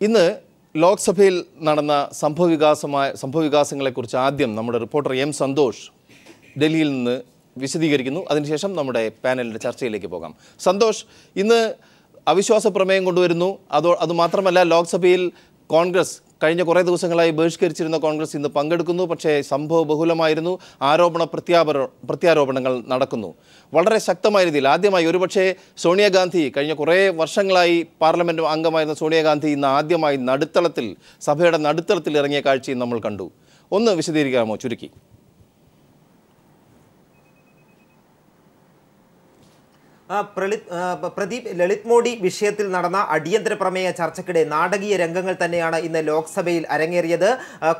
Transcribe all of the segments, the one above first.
ഇന്ന് ലോക്സഭയിൽ നടന്ന സംഭവവികാസങ്ങളെക്കുറിച്ച് ആദ്യം നമ്മുടെ റിപ്പോർട്ടർ എം സന്തോഷ് ഡൽഹിയിൽ നിന്ന് വിശദീകരിക്കുന്നു. അതിനുശേഷം നമ്മുടെ പാനലിൻ്റെ ചർച്ചയിലേക്ക് പോകാം. സന്തോഷ്, ഇന്ന് അവിശ്വാസ പ്രമേയം കൊണ്ടുവരുന്നു. അതുമാത്രമല്ല, ലോക്സഭയിൽ കോൺഗ്രസ് കഴിഞ്ഞ കുറേ ദിവസങ്ങളായി ബഹിഷ്കരിച്ചിരുന്ന കോൺഗ്രസ് ഇന്ന് പങ്കെടുക്കുന്നു. പക്ഷേ സംഭവ ബഹുലമായിരുന്നു. പ്രത്യാരോപണങ്ങൾ നടക്കുന്നു വളരെ ശക്തമായ രീതിയിൽ. ആദ്യമായി ഒരുപക്ഷെ സോണിയാഗാന്ധി, കഴിഞ്ഞ കുറേ വർഷങ്ങളായി പാർലമെൻറ്റ് അംഗമായിരുന്ന സോണിയാഗാന്ധി ഇന്ന് ആദ്യമായി സഭയുടെ നടുത്തളത്തിൽ ഇറങ്ങിയ കാഴ്ചയും നമ്മൾ കണ്ടു. ഒന്ന് വിശദീകരിക്കാമോ ചുരുക്കി? പ്രദീപ്, ലളിത് മോഡി വിഷയത്തിൽ നടന്ന അടിയന്തര പ്രമേയ ചർച്ചയ്ക്കിടെ നാടകീയ രംഗങ്ങൾ തന്നെയാണ് ഇന്ന് ലോക്സഭയിൽ അരങ്ങേറിയത്.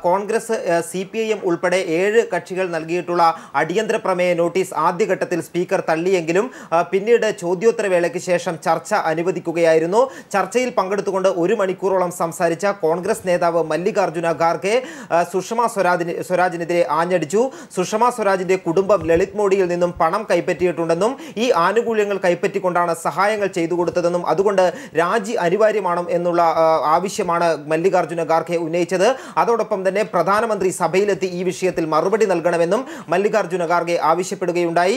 കോൺഗ്രസ്, CPIM ഉൾപ്പെടെ 7 കക്ഷികൾ നൽകിയിട്ടുള്ള അടിയന്തര പ്രമേയ നോട്ടീസ് ആദ്യഘട്ടത്തിൽ സ്പീക്കർ തള്ളിയെങ്കിലും പിന്നീട് ചോദ്യോത്തരവേളയ്ക്ക് ശേഷം ചർച്ച അനുവദിക്കുകയായിരുന്നു. ചർച്ചയിൽ പങ്കെടുത്തുകൊണ്ട് 1 മണിക്കൂറോളം സംസാരിച്ച കോൺഗ്രസ് നേതാവ് മല്ലികാർജുന ഖാർഗെ സുഷമ സ്വരാജിനെതിരെ ആഞ്ഞടിച്ചു. സുഷമ സ്വരാജിന്റെ കുടുംബം ലളിത് മോഡിയിൽ നിന്നും പണം കൈപ്പറ്റിയിട്ടുണ്ടെന്നും ഈ ആനുകൂല്യങ്ങൾ കൈപ്പറ്റിക്കൊണ്ടാണ് സഹായങ്ങൾ ചെയ്തു കൊടുത്തതെന്നും അതുകൊണ്ട് രാജി അനിവാര്യമാണ് എന്നുള്ള ആവശ്യമാണ് മല്ലികാർജുന ഖാർഗെ ഉന്നയിച്ചത്. അതോടൊപ്പം തന്നെ പ്രധാനമന്ത്രി സഭയിലെത്തി ഈ വിഷയത്തിൽ മറുപടി നൽകണമെന്നും മല്ലികാർജുന ഖാർഗെ ആവശ്യപ്പെടുകയുണ്ടായി.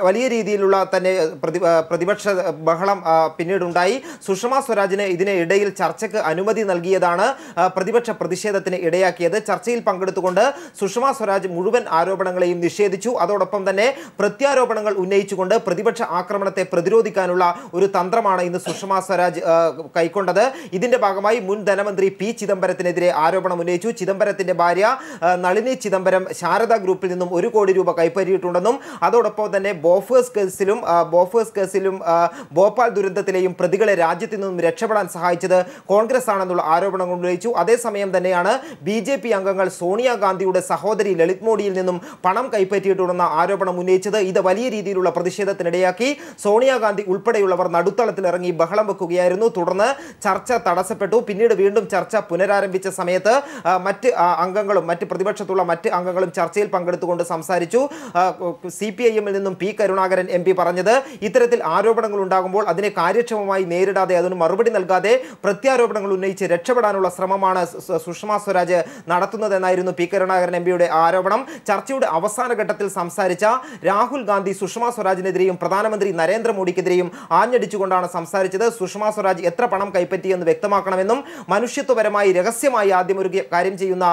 വലിയ രീതിയിലുള്ള തന്നെ പ്രതിപക്ഷ ബഹളം പിന്നീടുണ്ടായി. സുഷമ സ്വരാജിന് ഇതിനിടയിൽ ചർച്ചയ്ക്ക് അനുമതി നൽകിയതാണ് പ്രതിപക്ഷ പ്രതിഷേധത്തിന് ഇടയാക്കിയത്. ചർച്ചയിൽ പങ്കെടുത്തുകൊണ്ട് സുഷമ സ്വരാജ് മുഴുവൻ ആരോപണങ്ങളെയും നിഷേധിച്ചു. അതോടൊപ്പം തന്നെ പ്രത്യാരോപണങ്ങൾ ഉന്നയിച്ചുകൊണ്ട് പ്രതിപക്ഷ ആക്രമണത്തെ പ്രതിരോധിക്കാനുള്ള ഒരു തന്ത്രമാണ് ഇന്ന് സുഷമ സ്വരാജ് കൈക്കൊണ്ടത്. ഇതിന്റെ ഭാഗമായി മുൻ ധനമന്ത്രി P. ചിദംബരത്തിനെതിരെ ആരോപണം ഉന്നയിച്ചു. ചിദംബരത്തിന്റെ ഭാര്യ നളിനി ചിദംബരം ശാരദ ഗ്രൂപ്പിൽ നിന്നും 1 കോടി രൂപ കൈപ്പറ്റിയിട്ടുണ്ടെന്നും അതോടൊപ്പം തന്നെ ബോഫേഴ്സ് കേസിലും ഭോപ്പാൽ ദുരന്തത്തിലെയും പ്രതികളെ രാജ്യത്തു നിന്നും രക്ഷപ്പെടാൻ സഹായിച്ചത് കോൺഗ്രസ് ആണെന്നുള്ള ആരോപണം ഉന്നയിച്ചു. അതേസമയം തന്നെയാണ് BJP അംഗങ്ങൾ സോണിയാഗാന്ധിയുടെ സഹോദരി ലളിത് മോഡിയിൽ നിന്നും പണം കൈപ്പറ്റിയിട്ടുണ്ടെന്ന ആരോപണം ഉന്നയിച്ചത്. ഇത് വലിയ രീതിയിലുള്ള പ്രതിഷേധത്തിനിടയാക്കി. സോണിയാഗാന്ധി ഉൾപ്പെടെയുള്ളവർ നടുത്തളത്തിൽ ഇറങ്ങി ബഹളം വെക്കുകയായിരുന്നു. തുടർന്ന് ചർച്ച തടസ്സപ്പെട്ടു. പിന്നീട് വീണ്ടും ചർച്ച പുനരാരംഭിച്ച സമയത്ത് മറ്റ് പ്രതിപക്ഷത്തുള്ള മറ്റ് അംഗങ്ങളും ചർച്ചയിൽ പങ്കെടുത്തുകൊണ്ട് സംസാരിച്ചു. CPIM നിന്നും P. കരുണാകരൻ MP പറഞ്ഞത്, ഇത്തരത്തിൽ ആരോപണങ്ങൾ ഉണ്ടാകുമ്പോൾ അതിനെ കാര്യക്ഷമമായി നേരിടാതെ അതിന് മറുപടി നൽകാതെ പ്രത്യാരോപണങ്ങൾ ഉന്നയിച്ച് രക്ഷപ്പെടാനുള്ള ശ്രമമാണ് സുഷമ സ്വരാജ് നടത്തുന്നതെന്നായിരുന്നു P. കരുണാകരൻ MPയുടെ ആരോപണം. ചർച്ചയുടെ അവസാന ഘട്ടത്തിൽ സംസാരിച്ച രാഹുൽ ഗാന്ധി സുഷമ സ്വരാജിനെതിരെയും പ്രധാനമന്ത്രി നരേന്ദ്രമോദിക്കെതിരെയും ആഞ്ഞടിച്ചുകൊണ്ടാണ് സംസാരിച്ചത്. സുഷമ സ്വരാജ് എത്ര പണം കൈപ്പറ്റിയെന്ന് വ്യക്തമാക്കണമെന്നും മനുഷ്യത്വപരമായി രഹസ്യമായി ആദ്യം ഒരു കാര്യം ചെയ്യുന്ന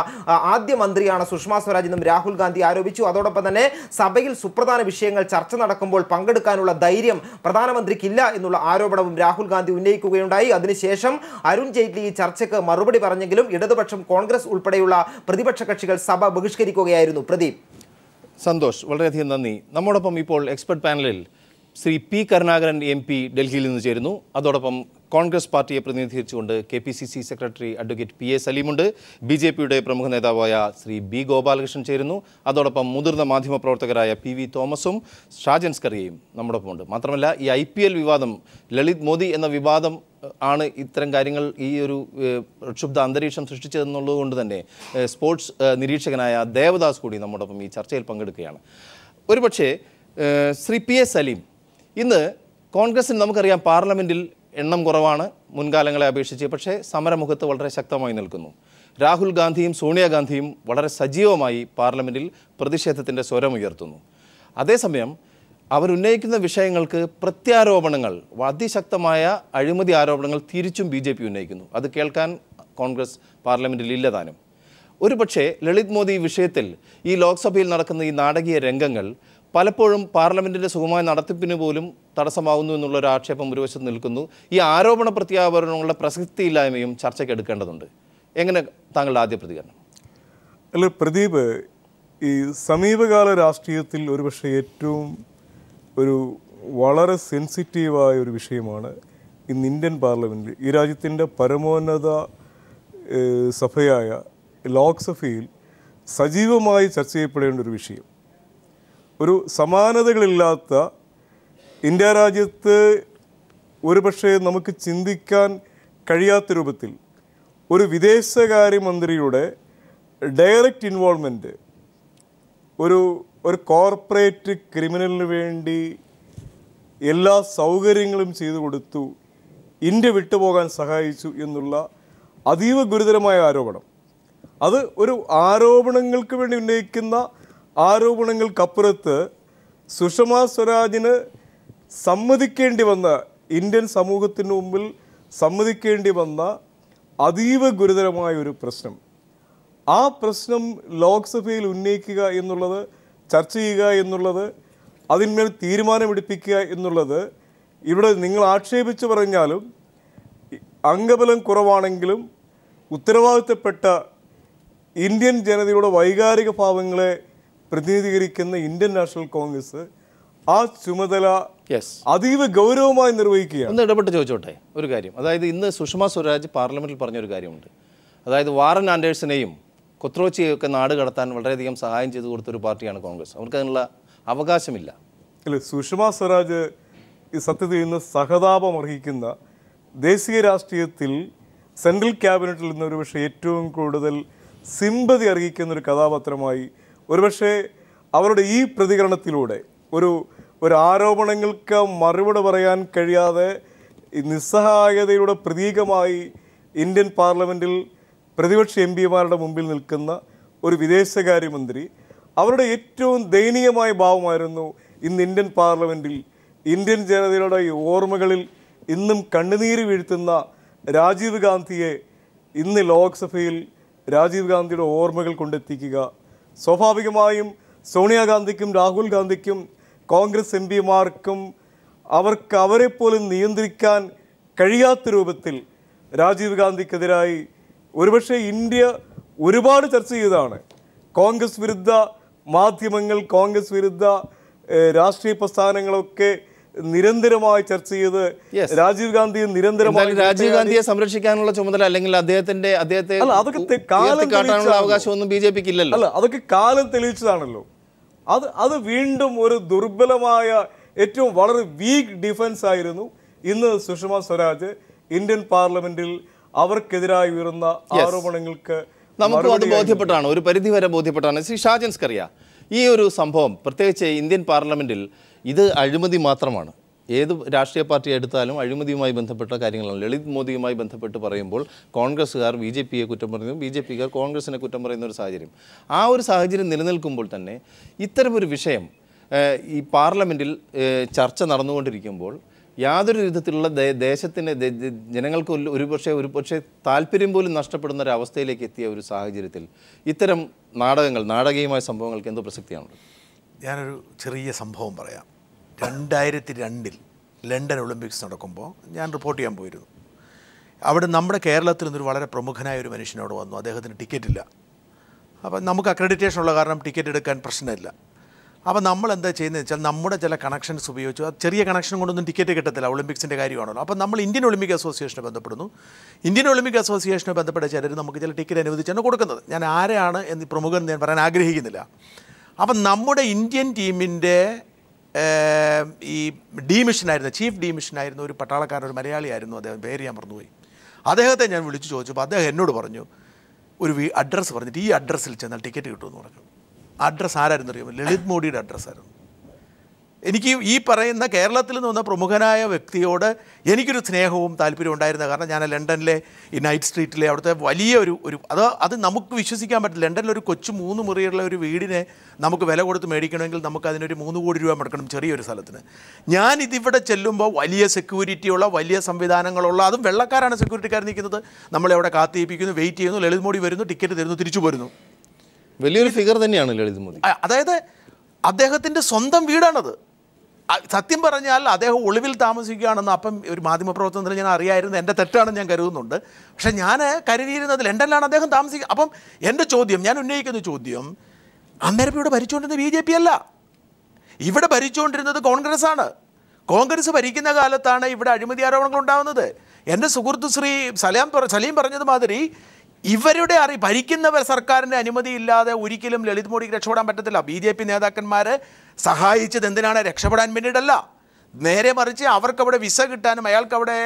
ആദ്യ മന്ത്രിയാണ് സുഷമ സ്വരാജ് എന്നും രാഹുൽ ഗാന്ധി ആരോപിച്ചു. അതോടൊപ്പം തന്നെ സഭയിൽ സുപ്രധാന വിഷയങ്ങൾ ചർച്ച നടക്കുമ്പോൾ പങ്കെടുക്കാനുള്ള ധൈര്യം പ്രധാനമന്ത്രിക്കില്ല എന്നുള്ള ആരോപണവും രാഹുൽ ഗാന്ധി ഉന്നയിക്കുകയുണ്ടായി. അതിനുശേഷം അരുൺ ജെയ്റ്റ്ലി ഈ ചർച്ചയ്ക്ക് മറുപടി പറഞ്ഞെങ്കിലും ഇടതുപക്ഷം, കോൺഗ്രസ് ഉൾപ്പെടെയുള്ള പ്രതിപക്ഷ കക്ഷികൾ സഭ ബഹിഷ്കരിക്കുകയായിരുന്നു. പ്രദീപ്, സന്തോഷ്, വളരെയധികം നന്ദി. നമ്മോടൊപ്പം ഇപ്പോൾ എക്സ്പെർട്ട് പാനലിൽ ശ്രീ P. കരുണാകരൻ MP ഡൽഹിയിൽ നിന്ന് ചേരുന്നു. അതോടൊപ്പം കോൺഗ്രസ് പാർട്ടിയെ പ്രതിനിധീകരിച്ചുകൊണ്ട് KPCC സെക്രട്ടറി അഡ്വക്കേറ്റ് PA സലീമുണ്ട്. BJPയുടെ പ്രമുഖ നേതാവായ ശ്രീ B. ഗോപാലകൃഷ്ണൻ ചേരുന്നു. അതോടൊപ്പം മുതിർന്ന മാധ്യമപ്രവർത്തകരായ PV തോമസും ഷാജൻ സ്കറിയയും നമ്മോടൊപ്പമുണ്ട്. മാത്രമല്ല, ഈ IPL വിവാദം, ലളിത് മോദി എന്ന വിവാദം ആണ് ഇത്തരം കാര്യങ്ങൾ ഈ ഒരു പ്രക്ഷുബ്ധ അന്തരീക്ഷം സൃഷ്ടിച്ചതെന്നുള്ളത് കൊണ്ട് തന്നെ സ്പോർട്സ് നിരീക്ഷകനായ ദേവദാസ് കൂടി നമ്മോടൊപ്പം ഈ ചർച്ചയിൽ പങ്കെടുക്കുകയാണ്. ഒരുപക്ഷെ ശ്രീ PA സലീം, ഇന്ന് കോൺഗ്രസിന് നമുക്കറിയാം പാർലമെൻറ്റിൽ എണ്ണം കുറവാണ് മുൻകാലങ്ങളെ അപേക്ഷിച്ച്. പക്ഷേ സമരമുഖത്ത് വളരെ ശക്തമായി നിൽക്കുന്നു. രാഹുൽ ഗാന്ധിയും സോണിയാഗാന്ധിയും വളരെ സജീവമായി പാർലമെൻറ്റിൽ പ്രതിഷേധത്തിൻ്റെ സ്വരമുയർത്തുന്നു. അതേസമയം അവരുന്നയിക്കുന്ന വിഷയങ്ങൾക്ക് പ്രത്യാരോപണങ്ങൾ, അതിശക്തമായ അഴിമതി ആരോപണങ്ങൾ തിരിച്ചും BJP ഉന്നയിക്കുന്നു. അത് കേൾക്കാൻ കോൺഗ്രസ് പാർലമെൻറ്റിൽ ഇല്ലതാനും. ഒരുപക്ഷെ ലളിത് മോദി വിഷയത്തിൽ ഈ ലോക്സഭയിൽ നടക്കുന്ന ഈ നാടകീയ രംഗങ്ങൾ പലപ്പോഴും പാർലമെൻറ്റിൻ്റെ സുഗമമായ നടത്തിപ്പിന് പോലും തടസ്സമാകുന്നു എന്നുള്ളൊരു ആക്ഷേപം ഒരു വശത്ത് നിൽക്കുന്നു. ഈ ആരോപണ പ്രത്യാരോപണങ്ങളുടെ പ്രസക്തിയില്ലായ്മയും ചർച്ചയ്ക്ക് എടുക്കേണ്ടതുണ്ട്. എങ്ങനെ താങ്കളുടെ ആദ്യ പ്രതികരണം? അല്ല പ്രദീപ്, ഈ സമീപകാല രാഷ്ട്രീയത്തിൽ ഒരുപക്ഷെ ഏറ്റവും വളരെ സെൻസിറ്റീവായ ഒരു വിഷയമാണ് ഇന്ന് ഇന്ത്യൻ പാർലമെൻറ്റിൽ, ഈ രാജ്യത്തിൻ്റെ പരമോന്നത സഭയായ ലോക്സഭയിൽ സജീവമായി ചർച്ച ചെയ്യപ്പെടേണ്ട ഒരു വിഷയം. ഒരു സമാനതകളില്ലാത്ത ഇന്ത്യ രാജ്യത്ത് ഒരുപക്ഷെ നമുക്ക് ചിന്തിക്കാൻ കഴിയാത്ത രൂപത്തിൽ ഒരു വിദേശകാര്യമന്ത്രിയുടെ ഡയറക്റ്റ് ഇൻവോൾവ്മെൻറ്റ് ഒരു കോർപ്പറേറ്റ് ക്രിമിനലിന് വേണ്ടി എല്ലാ സൗകര്യങ്ങളും ചെയ്തു കൊടുത്തു, ഇന്ത്യ വിട്ടുപോകാൻ സഹായിച്ചു എന്നുള്ള അതീവ ഗുരുതരമായ ആരോപണം. അത് ഒരു ആരോപണങ്ങൾക്ക് വേണ്ടി ഉന്നയിക്കുന്ന ആരോപണങ്ങൾക്കപ്പുറത്ത് സുഷമാ സ്വരാജിന് സമ്മതിക്കേണ്ടി വന്ന, ഇന്ത്യൻ സമൂഹത്തിന് മുമ്പിൽ സമ്മതിക്കേണ്ടി വന്ന അതീവ ഗുരുതരമായ ഒരു പ്രശ്നം. ആ പ്രശ്നം ലോക്സഭയിൽ ഉന്നയിക്കുക എന്നുള്ളത്, ചർച്ച ചെയ്യുക എന്നുള്ളത്, അതിന്മേൽ തീരുമാനമെടുപ്പിക്കുക എന്നുള്ളത്, ഇവിടെ നിങ്ങൾ ആക്ഷേപിച്ച് പറഞ്ഞാലും അംഗബലം കുറവാണെങ്കിലും ഉത്തരവാദിത്തപ്പെട്ട ഇന്ത്യൻ ജനതയുടെ വൈകാരിക ഭാവങ്ങളെ പ്രതിനിധീകരിക്കുന്ന ഇന്ത്യൻ നാഷണൽ കോൺഗ്രസ് ആ ചുമതല അതീവ ഗൗരവമായി നിർവഹിക്കുകയാണ്. ഒന്ന് ഇടപെട്ട് ചോദിച്ചോട്ടെ ഒരു കാര്യം. അതായത് ഇന്ന് സുഷമാ സ്വരാജ് പാർലമെന്റിൽ പറഞ്ഞൊരു കാര്യമുണ്ട്. അതായത് വാറൻ ആൻഡേഴ്സിനെയും കൊത്രോച്ചിയെയൊക്കെ നാട് കടത്താൻ വളരെയധികം സഹായം ചെയ്തു കൊടുത്തൊരു പാർട്ടിയാണ് കോൺഗ്രസ്. അവർക്ക് അതിനുള്ള അവകാശമില്ല. അല്ല, സുഷമാ സ്വരാജ് ഈ സത്യത്തിൽ ഇന്ന് സഹതാപം അർഹിക്കുന്ന, ദേശീയ രാഷ്ട്രീയത്തിൽ സെൻട്രൽ ക്യാബിനറ്റിൽ നിന്ന് ഒരുപക്ഷെ ഏറ്റവും കൂടുതൽ സിമ്പതി അർഹിക്കുന്ന ഒരു കഥാപാത്രമായി ഒരുപക്ഷെ അവരുടെ ഈ പ്രതികരണത്തിലൂടെ ഒരു ആരോപണങ്ങൾക്ക് മറുപടി പറയാൻ കഴിയാതെ നിസ്സഹായതയുടെ പ്രതീകമായി ഇന്ത്യൻ പാർലമെൻറ്റിൽ പ്രതിപക്ഷ എം പിമാരുടെ മുമ്പിൽ നിൽക്കുന്ന ഒരു വിദേശകാര്യമന്ത്രി, അവരുടെ ഏറ്റവും ദയനീയമായ ഭാവമായിരുന്നു ഇന്ന് ഇന്ത്യൻ പാർലമെൻറ്റിൽ ഇന്ത്യൻ ജനതയുടെ ഓർമ്മകളിൽ ഇന്നും കണ്ണുനീര് വീഴ്ത്തുന്ന രാജീവ് ഗാന്ധിയെ ഇന്ന് ലോക്സഭയിൽ രാജീവ് ഗാന്ധിയുടെ ഓർമ്മകൾ കൊണ്ടെത്തിക്കുക. സ്വാഭാവികമായും സോണിയാഗാന്ധിക്കും രാഹുൽ ഗാന്ധിക്കും കോൺഗ്രസ് എം പിമാർക്കും അവരെപ്പോലും നിയന്ത്രിക്കാൻ കഴിയാത്ത രൂപത്തിൽ രാജീവ് ഗാന്ധിക്കെതിരായി ഒരുപക്ഷെ ഇന്ത്യ ഒരുപാട് ചർച്ച ചെയ്തതാണ്. കോൺഗ്രസ് വിരുദ്ധ മാധ്യമങ്ങൾ, കോൺഗ്രസ് വിരുദ്ധ രാഷ്ട്രീയ പ്രസ്ഥാനങ്ങളൊക്കെ നിരന്തരമായി ചർച്ച ചെയ്ത് രാജീവ് ഗാന്ധിയെ നിരന്തരമായി രാജീവ് ഗാന്ധിയെ സംരക്ഷിക്കാനുള്ള ചുമതല അല്ലെങ്കിൽ അദ്ദേഹത്തെ അവകാശമൊന്നും ബിജെപിക്ക് ഇല്ലല്ലോ. അല്ല, അതൊക്കെ കാലം തെളിയിച്ചതാണല്ലോ. അത് വീണ്ടും ഒരു ദുർബലമായ, ഏറ്റവും വളരെ വീക്ക് ഡിഫൻസ് ആയിരുന്നു ഇന്ന് സുഷമാ സ്വരാജ് ഇന്ത്യൻ പാർലമെന്റിൽ അവർക്കെതിരായി ഉയർന്ന ആരോപണങ്ങൾക്ക്. നമുക്കും അത് ബോധ്യപ്പെട്ടാണ്, ഒരു പരിധി വരെ ബോധ്യപ്പെട്ടാണ്. ശ്രീ ഷാജൻ സ്കറിയ, ഈ ഒരു സംഭവം പ്രത്യേകിച്ച് ഇന്ത്യൻ പാർലമെന്റിൽ ഇത് അഴിമതി മാത്രമാണ്. ഏത് രാഷ്ട്രീയ പാർട്ടി എടുത്താലും അഴിമതിയുമായി ബന്ധപ്പെട്ട കാര്യങ്ങളാണ്. ലളിത് മോദിയുമായി ബന്ധപ്പെട്ട് പറയുമ്പോൾ കോൺഗ്രസ്സുകാർ ബി ജെ പിയെ കുറ്റം പറയുന്നു, ബി ജെ പിക്കാർ കോൺഗ്രസിനെ കുറ്റം പറയുന്ന ഒരു സാഹചര്യം. ആ ഒരു സാഹചര്യം നിലനിൽക്കുമ്പോൾ തന്നെ ഇത്തരമൊരു വിഷയം ഈ പാർലമെൻറ്റിൽ ചർച്ച നടന്നുകൊണ്ടിരിക്കുമ്പോൾ യാതൊരു വിധത്തിലുള്ള ദേശത്തിന് ജനങ്ങൾക്ക് ഒരുപക്ഷെ താല്പര്യം പോലും നഷ്ടപ്പെടുന്ന ഒരു അവസ്ഥയിലേക്ക് എത്തിയ ഒരു സാഹചര്യത്തിൽ ഇത്തരം നാടകീയമായ സംഭവങ്ങൾക്ക് എന്തോ പ്രസക്തിയാണുള്ളത്. ഞാനൊരു ചെറിയ സംഭവം പറയാം. 2002 ലണ്ടൻ ഒളിമ്പിക്സ് നടക്കുമ്പോൾ ഞാൻ റിപ്പോർട്ട് ചെയ്യാൻ പോയിരുന്നു. അവിടെ നമ്മുടെ കേരളത്തിൽ നിന്നൊരു വളരെ പ്രമുഖനായ ഒരു മനുഷ്യനോട് വന്നു. അദ്ദേഹത്തിന് ടിക്കറ്റില്ല. അപ്പം നമുക്ക് അക്രഡിറ്റേഷൻ ഉള്ള കാരണം ടിക്കറ്റ് എടുക്കാൻ പ്രശ്നമില്ല. അപ്പോൾ നമ്മൾ എന്താ ചെയ്യുന്നത് വെച്ചാൽ നമ്മുടെ ചില കണക്ഷൻസ് ഉപയോഗിച്ചു. ആ ചെറിയ കണക്ഷൻ കൊണ്ടൊന്നും ടിക്കറ്റ് കിട്ടത്തില്ല, ഒളിമ്പിക്സിൻ്റെ കാര്യമാണല്ലോ. അപ്പോൾ നമ്മൾ ഇന്ത്യൻ ഒളിമ്പിക് അസോസിയേഷനെ ബന്ധപ്പെടുന്നു. ഇന്ത്യൻ ഒളിമ്പിക് അസോസിയേഷനെ ബന്ധപ്പെട്ട ചിലർ നമുക്ക് ചില ടിക്കറ്റ് അനുവദിച്ചാണ് കൊടുക്കുന്നത്. ഞാൻ ആരെയാണ് എന്ന് പ്രമുഖൻ ഞാൻ പറയാൻ ആഗ്രഹിക്കുന്നില്ല. അപ്പം നമ്മുടെ ഇന്ത്യൻ ടീമിൻ്റെ ഈ ഡീമിഷനായിരുന്ന ചീഫ് ഡീമിഷനായിരുന്ന ഒരു പട്ടാളക്കാരൻ, ഒരു മലയാളിയായിരുന്നു. അദ്ദേഹം പേര് ഞാൻ മറന്നുപോയി. അദ്ദേഹത്തെ ഞാൻ വിളിച്ചു ചോദിച്ചപ്പോൾ അദ്ദേഹം എന്നോട് പറഞ്ഞു, ഒരു അഡ്രസ്സ് പറഞ്ഞിട്ട് ഈ അഡ്രസ്സിൽ ചെന്നാൽ ടിക്കറ്റ് കിട്ടുമെന്ന് പറഞ്ഞു. അഡ്രസ്സ് ആരായിരുന്നു അറിയുമോ? ലളിത് മോഡിയുടെ അഡ്രസ്സായിരുന്നു. എനിക്ക് ഈ പറയുന്ന കേരളത്തിൽ നിന്ന് വന്ന പ്രമുഖനായ വ്യക്തിയോട് എനിക്കൊരു സ്നേഹവും താല്പര്യവും ഉണ്ടായിരുന്ന കാരണം ഞാൻ ലണ്ടനിലെ ഈ നൈറ്റ് സ്ട്രീറ്റിലെ അവിടുത്തെ വലിയ അത് നമുക്ക് വിശ്വസിക്കാൻ പറ്റില്ല. ലണ്ടനിലൊരു കൊച്ചു 3 മുറിയുള്ള ഒരു വീടിനെ നമുക്ക് വില കൊടുത്ത് മേടിക്കണമെങ്കിൽ നമുക്ക് അതിനൊരു 3 കോടി രൂപ മുടക്കണം ചെറിയൊരു സ്ഥലത്തിന്. ഞാനിതിവിടെ ചെല്ലുമ്പോൾ വലിയ സെക്യൂരിറ്റിയുള്ള, വലിയ സംവിധാനങ്ങളുള്ള, അതും വെള്ളക്കാരാണ് സെക്യൂരിറ്റിക്കാർ നിൽക്കുന്നത്. നമ്മളെ അവിടെ കാത്തിരിപ്പിക്കുന്നു, വെയിറ്റ് ചെയ്യുന്നു. ലളിത് മോഡി വരുന്നു, ടിക്കറ്റ് തരുന്നു, തിരിച്ചു പോരുന്നു. വലിയൊരു ഫിഗർ തന്നെയാണ് ലളിത് മോദി. അതായത് അദ്ദേഹത്തിൻ്റെ സ്വന്തം വീടാണത്. സത്യം പറഞ്ഞാൽ അദ്ദേഹം ഒളിവിൽ താമസിക്കുകയാണെന്ന് അപ്പം ഒരു മാധ്യമപ്രവർത്തനത്തിൽ ഞാൻ അറിയായിരുന്നു. എൻ്റെ തെറ്റാണെന്ന് ഞാൻ കരുതുന്നുണ്ട്. പക്ഷേ ഞാൻ കരുതിയിരുന്നത് ലണ്ടനിലാണ് അദ്ദേഹം താമസിക്കുക. അപ്പം എൻ്റെ ചോദ്യം, ഞാൻ ഉന്നയിക്കുന്ന ചോദ്യം, അന്നേരം ഇവിടെ ഭരിച്ചുകൊണ്ടിരുന്നത് BJP അല്ല, ഇവിടെ ഭരിച്ചുകൊണ്ടിരുന്നത് കോൺഗ്രസ്സാണ്. കോൺഗ്രസ് ഭരിക്കുന്ന കാലത്താണ് ഇവിടെ അഴിമതി ആരോപണങ്ങൾ ഉണ്ടാകുന്നത്. എൻ്റെ സുഹൃത്ത് ശ്രീ സലീം പറഞ്ഞതുമാതിരി ഇവരുടെ ഭരിക്കുന്നവർ സർക്കാരിൻ്റെ അനുമതിയില്ലാതെ ഒരിക്കലും ലളിത് മോഡിക്ക് രക്ഷപ്പെടാൻ പറ്റത്തില്ല. BJP നേതാക്കന്മാരെ സഹായിച്ചത് എന്തിനാണ്? രക്ഷപ്പെടാൻ വേണ്ടിയിട്ടല്ല. നേരെ മറിച്ച് അവർക്കവിടെ വിസ കിട്ടാനും അയാൾക്കവിടെ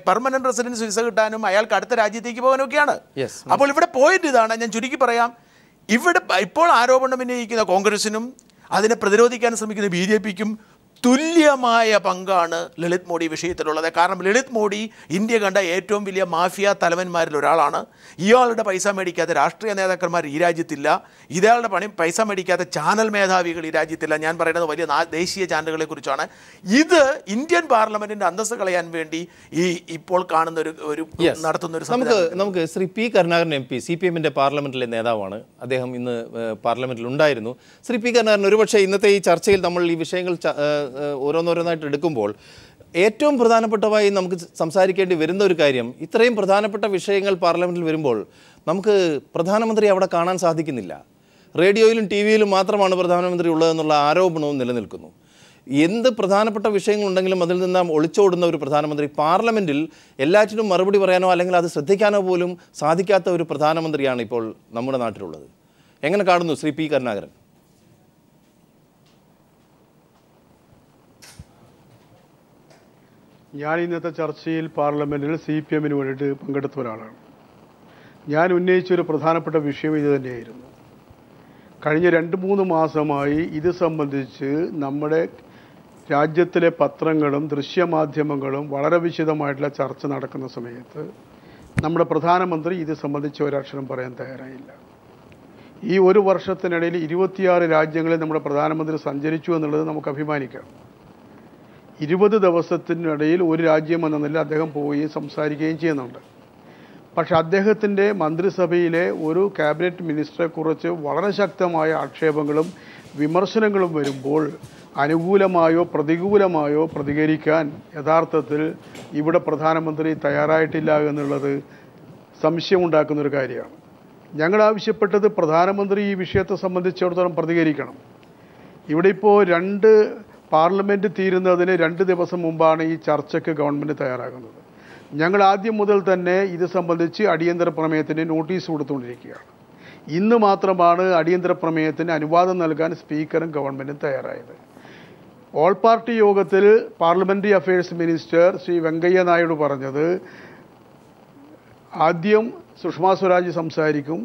പെർമനൻറ്റ് റെസിഡൻസ് വിസ കിട്ടാനും അയാൾക്ക് അടുത്ത രാജ്യത്തേക്ക് പോകാനൊക്കെയാണ്. അപ്പോൾ ഇവിടെ പോയിന്റ് ഇതാണ്. ഞാൻ ചുരുക്കി പറയാം, ഇവിടെ ഇപ്പോൾ ആരോപണം ഉന്നയിക്കുന്ന കോൺഗ്രസിനും അതിനെ പ്രതിരോധിക്കാൻ ശ്രമിക്കുന്ന BJPക്കും തുല്യമായ പങ്കാണ് ലളിത് മോഡി വിഷയത്തിലുള്ളത്. കാരണം ലളിത് മോഡി ഇന്ത്യ കണ്ട ഏറ്റവും വലിയ മാഫിയ തലവന്മാരിൽ ഒരാളാണ്. ഇയാളുടെ പൈസ മേടിക്കാത്ത രാഷ്ട്രീയ നേതാക്കന്മാർ ഈ രാജ്യത്തില്ല. ഇയാളുടെ പൈസ മേടിക്കാത്ത ചാനൽ മേധാവികൾ ഈ രാജ്യത്തില്ല. ഞാൻ പറയുന്നത് വലിയ ദേശീയ ചാനലുകളെ കുറിച്ചാണ്. ഇത് ഇന്ത്യൻ പാർലമെന്റിന്റെ അന്തസ്സ് കളയാൻ വേണ്ടി ഇപ്പോൾ കാണുന്ന ഒരു നടത്തുന്ന ഒരു നമുക്ക് ശ്രീ പി കരുണാകരൻ MP CPM-ന്റെ പാർലമെന്റിലെ നേതാവാണ്. അദ്ദേഹം ഇന്ന് പാർലമെന്റിൽ ഉണ്ടായിരുന്നു. ശ്രീ പി കരുണാകരൻ, ഒരുപക്ഷെ ഇന്നത്തെ ഈ ചർച്ചയിൽ നമ്മൾ ഈ വിഷയങ്ങൾ ഓരോന്നോരോന്നായിട്ട് എടുക്കുമ്പോൾ ഏറ്റവും പ്രധാനപ്പെട്ടതായി നമുക്ക് സംസാരിക്കേണ്ടി വരുന്ന ഒരു കാര്യം, ഇത്രയും പ്രധാനപ്പെട്ട വിഷയങ്ങൾ പാർലമെന്റിൽ വരുമ്പോൾ നമുക്ക് പ്രധാനമന്ത്രി അവിടെ കാണാൻ സാധിക്കുന്നില്ല. റേഡിയോയിലും TV-യിലും മാത്രമാണ് പ്രധാനമന്ത്രി ഉള്ളതെന്നുള്ള ആരോപണവും നിലനിൽക്കുന്നു. എന്ത് പ്രധാനപ്പെട്ട വിഷയങ്ങളുണ്ടെങ്കിലും അതിൽ നിന്ന് ഒളിച്ചോടുന്ന ഒരു പ്രധാനമന്ത്രി, പാർലമെന്റിൽ എല്ലാറ്റിനും മറുപടി പറയാനോ അല്ലെങ്കിൽ അത് ശ്രദ്ധിക്കാനോ പോലും സാധിക്കാത്ത ഒരു പ്രധാനമന്ത്രിയാണ് ഇപ്പോൾ നമ്മുടെ നാട്ടിലുള്ളത്. എങ്ങനെ കാണുന്നു ശ്രീ പി കരുണാകരൻ? ഞാൻ ഇന്നത്തെ ചർച്ചയിൽ പാർലമെൻറ്റിൽ CPM-ന് വേണ്ടിയിട്ട് പങ്കെടുത്ത ഒരാളാണ്. ഞാൻ ഉന്നയിച്ചൊരു പ്രധാനപ്പെട്ട വിഷയം ഇത് തന്നെയായിരുന്നു. കഴിഞ്ഞ 2-3 മാസമായി ഇത് സംബന്ധിച്ച് നമ്മുടെ രാജ്യത്തിലെ പത്രങ്ങളും ദൃശ്യമാധ്യമങ്ങളും വളരെ വിശദമായിട്ടുള്ള ചർച്ച നടക്കുന്ന സമയത്ത് നമ്മുടെ പ്രധാനമന്ത്രി ഇത് സംബന്ധിച്ച് ഒരക്ഷരം പറയാൻ തയ്യാറായില്ല. ഈ ഒരു വർഷത്തിനിടയിൽ 26 രാജ്യങ്ങളിൽ നമ്മുടെ പ്രധാനമന്ത്രി സഞ്ചരിച്ചു എന്നുള്ളത് നമുക്ക് അഭിമാനിക്കാം. 20 ദിവസത്തിനിടയിൽ ഒരു രാജ്യം എന്ന നിലയിൽ അദ്ദേഹം പോവുകയും സംസാരിക്കുകയും ചെയ്യുന്നുണ്ട്. പക്ഷെ അദ്ദേഹത്തിൻ്റെ മന്ത്രിസഭയിലെ ഒരു ക്യാബിനറ്റ് മിനിസ്റ്ററെക്കുറിച്ച് വളരെ ശക്തമായ ആക്ഷേപങ്ങളും വിമർശനങ്ങളും വരുമ്പോൾ അനുകൂലമായോ പ്രതികൂലമായോ പ്രതികരിക്കാൻ യഥാർത്ഥത്തിൽ ഇവിടെ പ്രധാനമന്ത്രി തയ്യാറായിട്ടില്ല എന്നുള്ളത് സംശയമുണ്ടാക്കുന്നൊരു കാര്യമാണ്. ഞങ്ങൾ ആവശ്യപ്പെട്ടത് പ്രധാനമന്ത്രി ഈ വിഷയത്തെ സംബന്ധിച്ചിടത്തോളം പ്രതികരിക്കണം. ഇവിടെ ഇപ്പോൾ പാർലമെൻറ്റ് തീരുന്നതിന് 2 ദിവസം മുമ്പാണ് ഈ ചർച്ചയ്ക്ക് ഗവൺമെൻറ് തയ്യാറാകുന്നത്. ഞങ്ങൾ ആദ്യം മുതൽ തന്നെ ഇത് സംബന്ധിച്ച് അടിയന്തര പ്രമേയത്തിന് നോട്ടീസ് കൊടുത്തുകൊണ്ടിരിക്കുകയാണ്. ഇന്ന് മാത്രമാണ് അടിയന്തര പ്രമേയത്തിന് അനുവാദം നൽകാൻ സ്പീക്കറും ഗവൺമെൻറ്റും തയ്യാറായത്. ഓൾ പാർട്ടി യോഗത്തിൽ parliamentary affairs minister Shri Venkaiah Naidu പറഞ്ഞത് ആദ്യം സുഷമ സ്വരാജ് സംസാരിക്കും,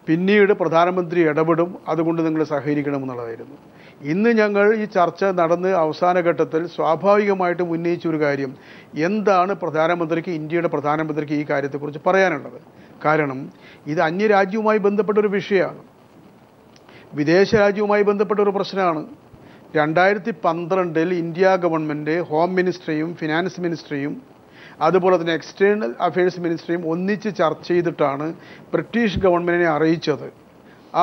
പിന്നീട് പ്രധാനമന്ത്രി ഇടപെടും, അതുകൊണ്ട് നിങ്ങൾ സഹകരിക്കണമെന്നുള്ളതായിരുന്നു. ഇന്ന് ഞങ്ങൾ ഈ ചർച്ച നടന്ന് അവസാന ഘട്ടത്തിൽ സ്വാഭാവികമായിട്ടും ഉന്നയിച്ചൊരു കാര്യം, എന്താണ് ഇന്ത്യയുടെ പ്രധാനമന്ത്രിക്ക് ഈ കാര്യത്തെക്കുറിച്ച് പറയാനുള്ളത്? കാരണം ഇത് അന്യരാജ്യവുമായി ബന്ധപ്പെട്ടൊരു വിഷയമാണ്, വിദേശ രാജ്യവുമായി ബന്ധപ്പെട്ട ഒരു പ്രശ്നമാണ്. 2012 ഇന്ത്യ ഗവൺമെൻറ് ഹോം മിനിസ്ട്രിയും ഫിനാൻസ് മിനിസ്ട്രിയും അതുപോലെ തന്നെ എക്സ്റ്റേണൽ അഫയേഴ്സ് മിനിസ്ട്രിയും ഒന്നിച്ച് ചർച്ച ചെയ്തിട്ടാണ് ബ്രിട്ടീഷ് ഗവൺമെൻറ്റിനെ അറിയിച്ചത്.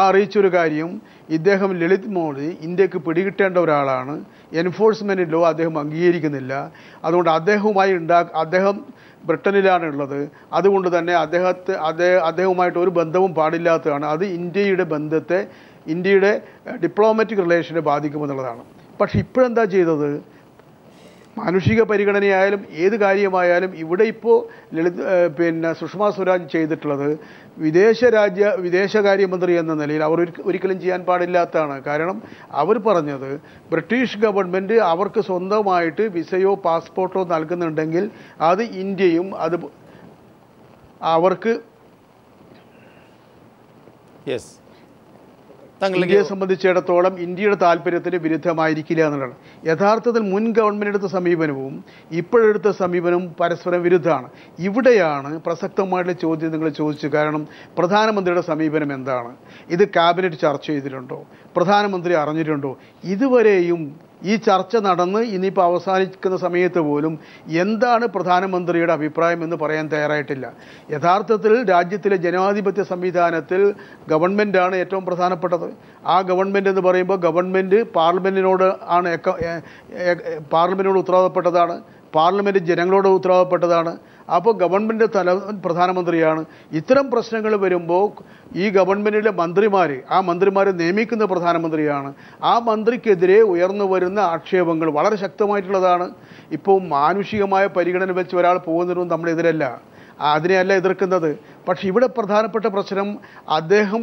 അറിയിച്ചൊരു കാര്യം, ഇദ്ദേഹം ലളിത് മോഡി ഇന്ത്യക്ക് പിടികിട്ടേണ്ട ഒരാളാണ്, എൻഫോഴ്സ്മെൻറ്റ് ലോ അദ്ദേഹം അംഗീകരിക്കുന്നില്ല, അതുകൊണ്ട് അദ്ദേഹം ബ്രിട്ടനിലാണുള്ളത്, അതുകൊണ്ട് തന്നെ അദ്ദേഹവുമായിട്ട് ഒരു ബന്ധവും പാടില്ലാത്തതാണ്, അത് ഇന്ത്യയുടെ ഡിപ്ലോമാറ്റിക് റിലേഷനെ ബാധിക്കുമെന്നുള്ളതാണ്. പക്ഷെ ഇപ്പോഴെന്താ ചെയ്തത്? മാനുഷിക പരിഗണനയായാലും ഏത് കാര്യമായാലും ഇവിടെ ഇപ്പോൾ സുഷമ സ്വരാജ് ചെയ്തിട്ടുള്ളത് വിദേശകാര്യമന്ത്രി എന്ന നിലയിൽ അവർ ഒരിക്കലും ചെയ്യാൻ പാടില്ലാത്തതാണ്. കാരണം അവർ പറഞ്ഞത് ബ്രിട്ടീഷ് ഗവൺമെൻറ് അവർക്ക് സ്വന്തമായിട്ട് വിസയോ പാസ്പോർട്ടോ നൽകുന്നുണ്ടെങ്കിൽ അത് ഇന്ത്യയും അവർക്ക് ഇന്ത്യയെ സംബന്ധിച്ചിടത്തോളം ഇന്ത്യയുടെ താല്പര്യത്തിന് വിരുദ്ധമായിരിക്കില്ല എന്നുള്ളതാണ്. യഥാർത്ഥത്തിൽ മുൻ ഗവൺമെൻറ് എടുത്ത സമീപനവും ഇപ്പോഴെടുത്ത സമീപനവും പരസ്പരം വിരുദ്ധമാണ്. ഇവിടെയാണ് പ്രസക്തമായിട്ടുള്ള ചോദ്യം നിങ്ങൾ ചോദിച്ചു. കാരണം പ്രധാനമന്ത്രിയുടെ സമീപനം എന്താണ്? ഇത് ക്യാബിനറ്റ് ചർച്ച ചെയ്തിട്ടുണ്ടോ? പ്രധാനമന്ത്രി അറിഞ്ഞിട്ടുണ്ടോ? ഇതുവരെയും ഈ ചർച്ച നടന്ന് ഇനിയിപ്പോൾ അവസാനിക്കുന്ന സമയത്ത് പോലും എന്താണ് പ്രധാനമന്ത്രിയുടെ അഭിപ്രായം എന്ന് പറയാൻ തയ്യാറായിട്ടില്ല. യഥാർത്ഥത്തിൽ രാജ്യത്തിലെ ജനാധിപത്യ സംവിധാനത്തിൽ ഗവൺമെൻറ്റാണ് ഏറ്റവും പ്രധാനപ്പെട്ടത്. ആ ഗവൺമെൻറ് എന്ന് പറയുമ്പോൾ ഗവൺമെൻറ് പാർലമെൻറ്റിനോട് ഉത്തരവാദപ്പെട്ടതാണ്, പാർലമെൻറ്റ് ജനങ്ങളോട് ഉത്തരവാദപ്പെട്ടതാണ്. അപ്പോൾ ഗവൺമെൻറ് പ്രധാനമന്ത്രിയാണ്. ഇത്തരം പ്രശ്നങ്ങൾ വരുമ്പോൾ ഈ ഗവൺമെൻറ്റിലെ മന്ത്രിമാർ നിയമിക്കുന്ന പ്രധാനമന്ത്രിയാണ്. ആ മന്ത്രിക്കെതിരെ ഉയർന്നു വരുന്ന ആക്ഷേപങ്ങൾ വളരെ ശക്തമായിട്ടുള്ളതാണ്. ഇപ്പോൾ മാനുഷികമായ പരിഗണന വെച്ച് ഒരാൾ പോകുന്നതിനും നമ്മളെതിരല്ല, അതിനെയല്ല എതിർക്കുന്നത്. പക്ഷെ ഇവിടെ പ്രധാനപ്പെട്ട പ്രശ്നം, അദ്ദേഹം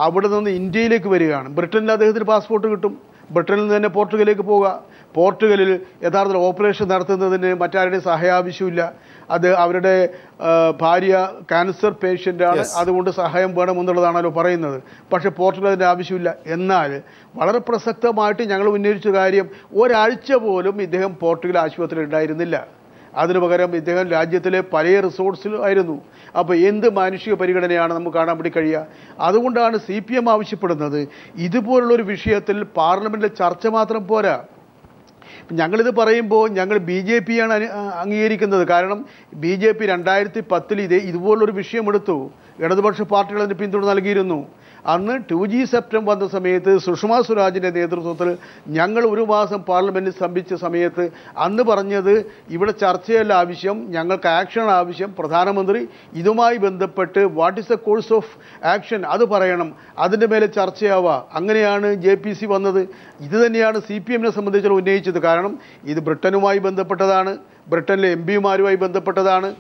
അവിടെ നിന്ന് ഇന്ത്യയിലേക്ക് വരികയാണ്. ബ്രിട്ടനിൽ അദ്ദേഹത്തിന് പാസ്പോർട്ട് കിട്ടും, ബ്രിട്ടനിൽ നിന്ന് തന്നെ പോർട്ടുഗലിലേക്ക് പോവുക. പോർട്ടുഗലിൽ യഥാർത്ഥത്തിൽ ഓപ്പറേഷൻ നടത്തുന്നതിന് മറ്റാരുടെയും സഹായം ആവശ്യമില്ല. അത് അവരുടെ ഭാര്യ ക്യാൻസർ പേഷ്യൻ്റാണ്, അതുകൊണ്ട് സഹായം വേണമെന്നുള്ളതാണല്ലോ പറയുന്നത്. പക്ഷേ പോർട്ടുഗലിൻ്റെ ആവശ്യമില്ല. എന്നാൽ വളരെ പ്രസക്തമായിട്ട് ഞങ്ങൾ ഉന്നയിച്ച കാര്യം, ഒരാഴ്ച പോലും ഇദ്ദേഹം പോർട്ടുഗൽ ആശുപത്രിയിൽ ഉണ്ടായിരുന്നില്ല. അതിനു പകരം ഇദ്ദേഹം രാജ്യത്തിലെ പല റിസോർട്സിലായിരുന്നു. അപ്പോൾ എന്ത് മാനുഷിക പരിഗണനയാണ് നമുക്ക് കാണാൻ വേണ്ടി കഴിയുക? അതുകൊണ്ടാണ് CPM ആവശ്യപ്പെടുന്നത്, ഇതുപോലുള്ളൊരു വിഷയത്തിൽ പാർലമെൻറ്റിലെ ചർച്ച മാത്രം പോരാ. ഞങ്ങളിത് പറയുമ്പോൾ ഞങ്ങൾ BJP യാണ് അംഗീകരിക്കുന്നത്. കാരണം BJP 2010 ഇതുപോലൊരു വിഷയമെടുത്തു. ഇടതുപക്ഷ പാർട്ടികൾ അതിന് പിന്തുണ നൽകിയിരുന്നു. അന്ന് 2G സെപ്റ്റംബർ വന്ന സമയത്ത് സുഷമ സ്വരാജിൻ്റെ നേതൃത്വത്തിൽ ഞങ്ങൾ ഒരു മാസം പാർലമെൻറ്റിൽ സ്തംഭിച്ച സമയത്ത് അന്ന് പറഞ്ഞത്, ഇവിടെ ചർച്ചയല്ല ആവശ്യം, ഞങ്ങൾക്ക് ആക്ഷൻ ആവശ്യം. പ്രധാനമന്ത്രി ഇതുമായി ബന്ധപ്പെട്ട് what is the course of action അത് പറയണം, അതിൻ്റെ മേലെ ചർച്ചയാവുക. അങ്ങനെയാണ് JPC വന്നത്. ഇത് തന്നെയാണ് CPM-നെ സംബന്ധിച്ചുള്ള ഉന്നയിച്ചത്. കാരണം ഇത് ബ്രിട്ടനുമായി ബന്ധപ്പെട്ടതാണ്, ബ്രിട്ടനിലെ MP-മാരുമായി ബന്ധപ്പെട്ടതാണ്,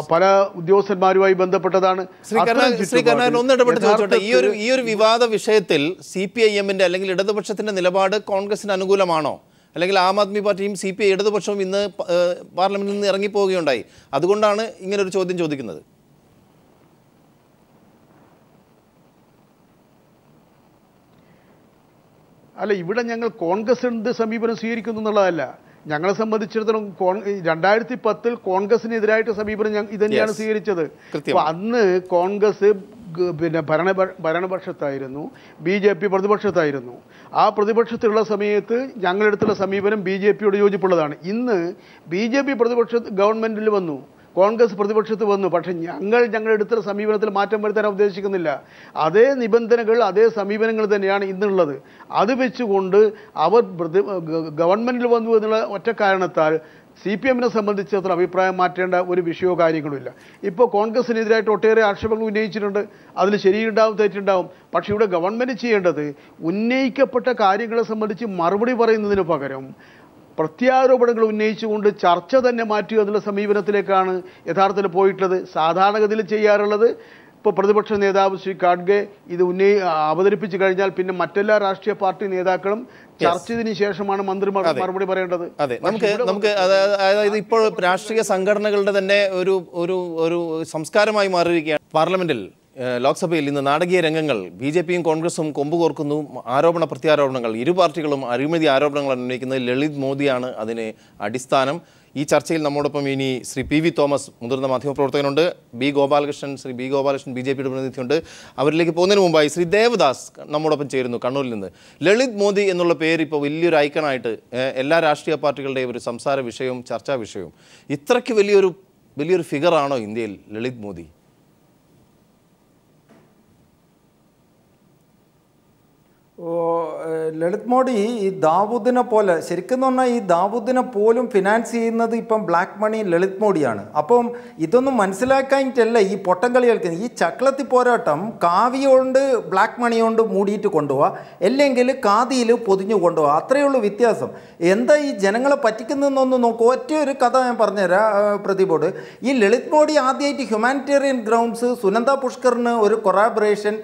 പല ഉദ്യോഗസ്ഥന്മാരുമായി ബന്ധപ്പെട്ടതാണ്. ഒന്ന് ഇടപെട്ട് ചോദിച്ചോട്ടെ, ഈ ഒരു വിവാദ വിഷയത്തിൽ CPIM-ന്റെ അല്ലെങ്കിൽ ഇടതുപക്ഷത്തിന്റെ നിലപാട് കോൺഗ്രസിന് അനുകൂലമാണോ? അല്ലെങ്കിൽ ആം ആദ്മി പാർട്ടിയും CPI ഇടതുപക്ഷവും ഇന്ന് പാർലമെന്റിൽ നിന്ന് ഇറങ്ങിപ്പോവുകയുണ്ടായി. അതുകൊണ്ടാണ് ഇങ്ങനൊരു ചോദ്യം ചോദിക്കുന്നത്. അല്ല, ഇവിടെ ഞങ്ങൾ കോൺഗ്രസിന്റെ സമീപനം സ്വീകരിക്കുന്നു എന്നുള്ളതല്ല. ഞങ്ങളെ സംബന്ധിച്ചിടത്തോളം 2010 കോൺഗ്രസിനെതിരായിട്ട് സമീപനം ഇത് തന്നെയാണ് സ്വീകരിച്ചത്. അപ്പോൾ അന്ന് കോൺഗ്രസ് പിന്നെ ഭരണപക്ഷത്തായിരുന്നു, BJP പ്രതിപക്ഷത്തായിരുന്നു. ആ പ്രതിപക്ഷത്തിലുള്ള സമയത്ത് ഞങ്ങളെടുത്തുള്ള സമീപനം BJP-യോട് യോജിപ്പുള്ളതാണ്. ഇന്ന് BJP ഗവൺമെൻറ്റിൽ വന്നു, കോൺഗ്രസ് പ്രതിപക്ഷത്ത് വന്നു. പക്ഷേ ഞങ്ങളെടുത്തുള്ള സമീപനത്തിൽ മാറ്റം വരുത്താൻ ഉദ്ദേശിക്കുന്നില്ല. അതേ നിബന്ധനകൾ, അതേ സമീപനങ്ങൾ തന്നെയാണ് ഇന്നുള്ളത്. അത് വെച്ചുകൊണ്ട് അവർ ഗവൺമെൻറ്റിൽ വന്നു എന്നുള്ള ഒറ്റ കാരണത്താൽ CPM-നെ സംബന്ധിച്ചിടത്തോളം അഭിപ്രായം മാറ്റേണ്ട ഒരു വിഷയമോ കാര്യങ്ങളുമില്ല. ഇപ്പോൾ കോൺഗ്രസിനെതിരായിട്ട് ഒട്ടേറെ ആക്ഷേപങ്ങൾ ഉന്നയിച്ചിട്ടുണ്ട്. അതിൽ ശരിയുണ്ടാവും, തെറ്റുണ്ടാവും. പക്ഷേ ഇവിടെ ഗവൺമെൻറ് ചെയ്യേണ്ടത് ഉന്നയിക്കപ്പെട്ട കാര്യങ്ങളെ സംബന്ധിച്ച് മറുപടി പറയുന്നതിന് പകരം പ്രത്യാരോപണങ്ങൾ ഉന്നയിച്ചുകൊണ്ട് ചർച്ച തന്നെ മാറ്റുക എന്നുള്ള സമീപനത്തിലേക്കാണ് യഥാർത്ഥത്തിൽ പോയിട്ടുള്ളത്. സാധാരണഗതിയിൽ ചെയ്യാറുള്ളത്, ഇപ്പോൾ പ്രതിപക്ഷ നേതാവ് ശ്രീ ഖാഡ്ഗെ ഇത് അവതരിപ്പിച്ചു കഴിഞ്ഞാൽ പിന്നെ മറ്റെല്ലാ രാഷ്ട്രീയ പാർട്ടി നേതാക്കളും ചർച്ച ചെയ്തതിനു ശേഷമാണ് മന്ത്രിമാർ മറുപടി പറയേണ്ടത്. അതെ, നമുക്ക് അതായത് ഇപ്പോൾ രാഷ്ട്രീയ സംഘടനകളുടെ തന്നെ ഒരു സംസ്കാരമായി മാറിയിരിക്കുകയാണ്. പാർലമെന്റിൽ ലോക്സഭയിൽ ഇന്ന് നാടകീയ രംഗങ്ങൾ. BJP-യും കോൺഗ്രസും കൊമ്പുകോർക്കുന്നു. ആരോപണ പ്രത്യാരോപണങ്ങൾ, ഇരു പാർട്ടികളും അഴിമതി ആരോപണങ്ങൾ ഉന്നയിക്കുന്നത്. ലളിത് മോദിയാണ് അതിന് അടിസ്ഥാനം. ഈ ചർച്ചയിൽ നമ്മോടൊപ്പം ഇനി ശ്രീ PV തോമസ്, മുതിർന്ന മാധ്യമപ്രവർത്തകനുണ്ട്. ശ്രീ ബി ഗോപാലകൃഷ്ണൻ BJP-യുടെ പ്രതിനിധിയുണ്ട്. അവരിലേക്ക് പോകുന്നതിന് മുമ്പായി ശ്രീ ദേവദാസ് നമ്മോടൊപ്പം ചേരുന്നു കണ്ണൂരിൽ നിന്ന്. ലളിത് മോദി എന്നുള്ള പേര് ഇപ്പോൾ വലിയൊരു ഐക്കണായിട്ട് എല്ലാ രാഷ്ട്രീയ പാർട്ടികളുടെയും ഒരു സംസാര വിഷയവും ചർച്ചാ വിഷയവും. ഇത്രയ്ക്ക് വലിയൊരു ഫിഗറാണോ ഇന്ത്യയിൽ ലളിത് മോദി? ലളിത് മോഡി ഈ ദാവൂദിനെ പോലെ, ശരിക്കും പറഞ്ഞാൽ ഈ ദാവൂദിനെ പോലും ഫിനാൻസ് ചെയ്യുന്നത് ഇപ്പം ബ്ലാക്ക് മണി ലളിത് മോഡിയാണ്. അപ്പം ഇതൊന്നും മനസ്സിലാക്കാനിട്ടല്ല ഈ പൊട്ടംകളി കളിക്കുന്നത്. ഈ ചക്ലത്തി പോരാട്ടം കാവ്യ കൊണ്ട് ബ്ലാക്ക് മണി കൊണ്ട് മൂടിയിട്ട് കൊണ്ടുപോവുക, അല്ലെങ്കിൽ ഖാദിയിൽ പൊതിഞ്ഞു കൊണ്ടുപോവുക, അത്രയേ ഉള്ളൂ വ്യത്യാസം. എന്താ ഈ ജനങ്ങളെ പറ്റിക്കുന്നതെന്നൊന്ന് നോക്കൂ. ഒറ്റ ഒരു കഥ ഞാൻ പറഞ്ഞുതരാം പ്രദീപോട്. ഈ ലളിത് മോഡി ആദ്യമായിട്ട് ഹ്യൂമാനിറ്റേറിയൻ ഗ്രൗണ്ട്സ്, സുനന്ദ പുഷ്കറിന് ഒരു കൊളാബറേഷൻ,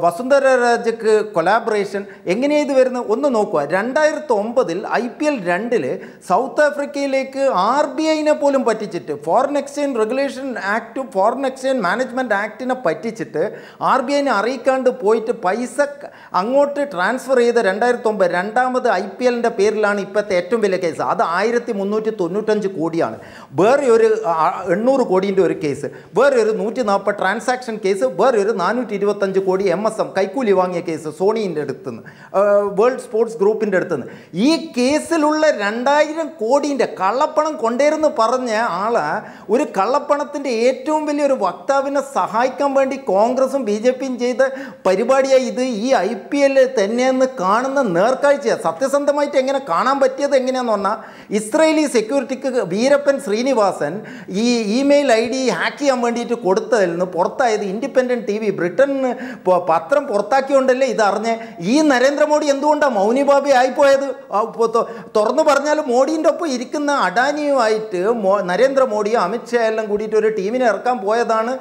വസുന്ധര രാജയ്ക്ക് കൊളാബറേഷൻ, എങ്ങനെയാണ് ഇത് വരുന്നത് ഒന്ന് നോക്കുക. 2009 IPL 2 സൗത്ത് ആഫ്രിക്കയിലേക്ക് RBI-നെ പോലും പറ്റിച്ചിട്ട്, foreign exchange regulation act, foreign exchange management ആക്ടിനെ പറ്റിച്ചിട്ട് RBI-നെ അറിയിക്കാണ്ട് പോയിട്ട് പൈസ അങ്ങോട്ട് ട്രാൻസ്ഫർ ചെയ്ത 2009 രണ്ടാമത് IPL-ൻ്റെ പേരിലാണ് ഇപ്പോഴത്തെ ഏറ്റവും വലിയ കേസ്. അത് 1395 കോടിയാണ്. വേറെ ഒരു 800 കോടീൻ്റെ ഒരു കേസ്, വേറെ ഒരു 140 ട്രാൻസാക്ഷൻ കേസ്, വേറെ ഒരു 425 കോടി MSM കൈക്കൂലി വാങ്ങിയ കേസ് സോണിൻ്റെ അടുത്ത്, വേൾഡ് സ്പോർട്സ് ഗ്രൂപ്പിൻ്റെ അടുത്തുനിന്ന്. ഈ കേസിലുള്ള 2000 കോടിൻ്റെ കള്ളപ്പണം കൊണ്ടേരെന്ന് പറഞ്ഞ ആള് ഒരു കള്ളപ്പണത്തിൻ്റെ ഏറ്റവും വലിയൊരു വക്താവിനെ സഹായിക്കാൻ വേണ്ടി കോൺഗ്രസും BJP-യും ചെയ്ത പരിപാടിയായി ഇത്. ഈ IPL തന്നെയെന്ന് കാണുന്ന നേർക്കാഴ്ചയാണ്. സത്യസന്ധമായിട്ട് എങ്ങനെ കാണാൻ പറ്റിയത് എങ്ങനെയാണെന്ന് പറഞ്ഞാൽ, ഇസ്രയേലി സെക്യൂരിറ്റിക്ക് വീരപ്പൻ ശ്രീനിവാസൻ ഈ ഇമെയിൽ ID ഹാക്ക് ചെയ്യാൻ വേണ്ടിയിട്ട് കൊടുത്തതിൽ നിന്ന് പുറത്തായത് ഇൻഡിപെൻഡൻറ്റ് TV ബ്രിട്ടൻ പത്രം പുറത്താക്കിയോണ്ടല്ലേ ഇതറിഞ്ഞ്. ഈ നരേന്ദ്രമോദി എന്തുകൊണ്ടാണ് മൗനിബാബി ആയിപ്പോയത്? തുറന്നു പറഞ്ഞാൽ മോഡീൻ്റെ ഒപ്പം ഇരിക്കുന്ന അഡാനിയുമായിട്ട് നരേന്ദ്രമോദിയും അമിത്ഷാ എല്ലാം കൂടിയിട്ട് ഒരു ടീമിനെ ഇറക്കാൻ പോയതാണ്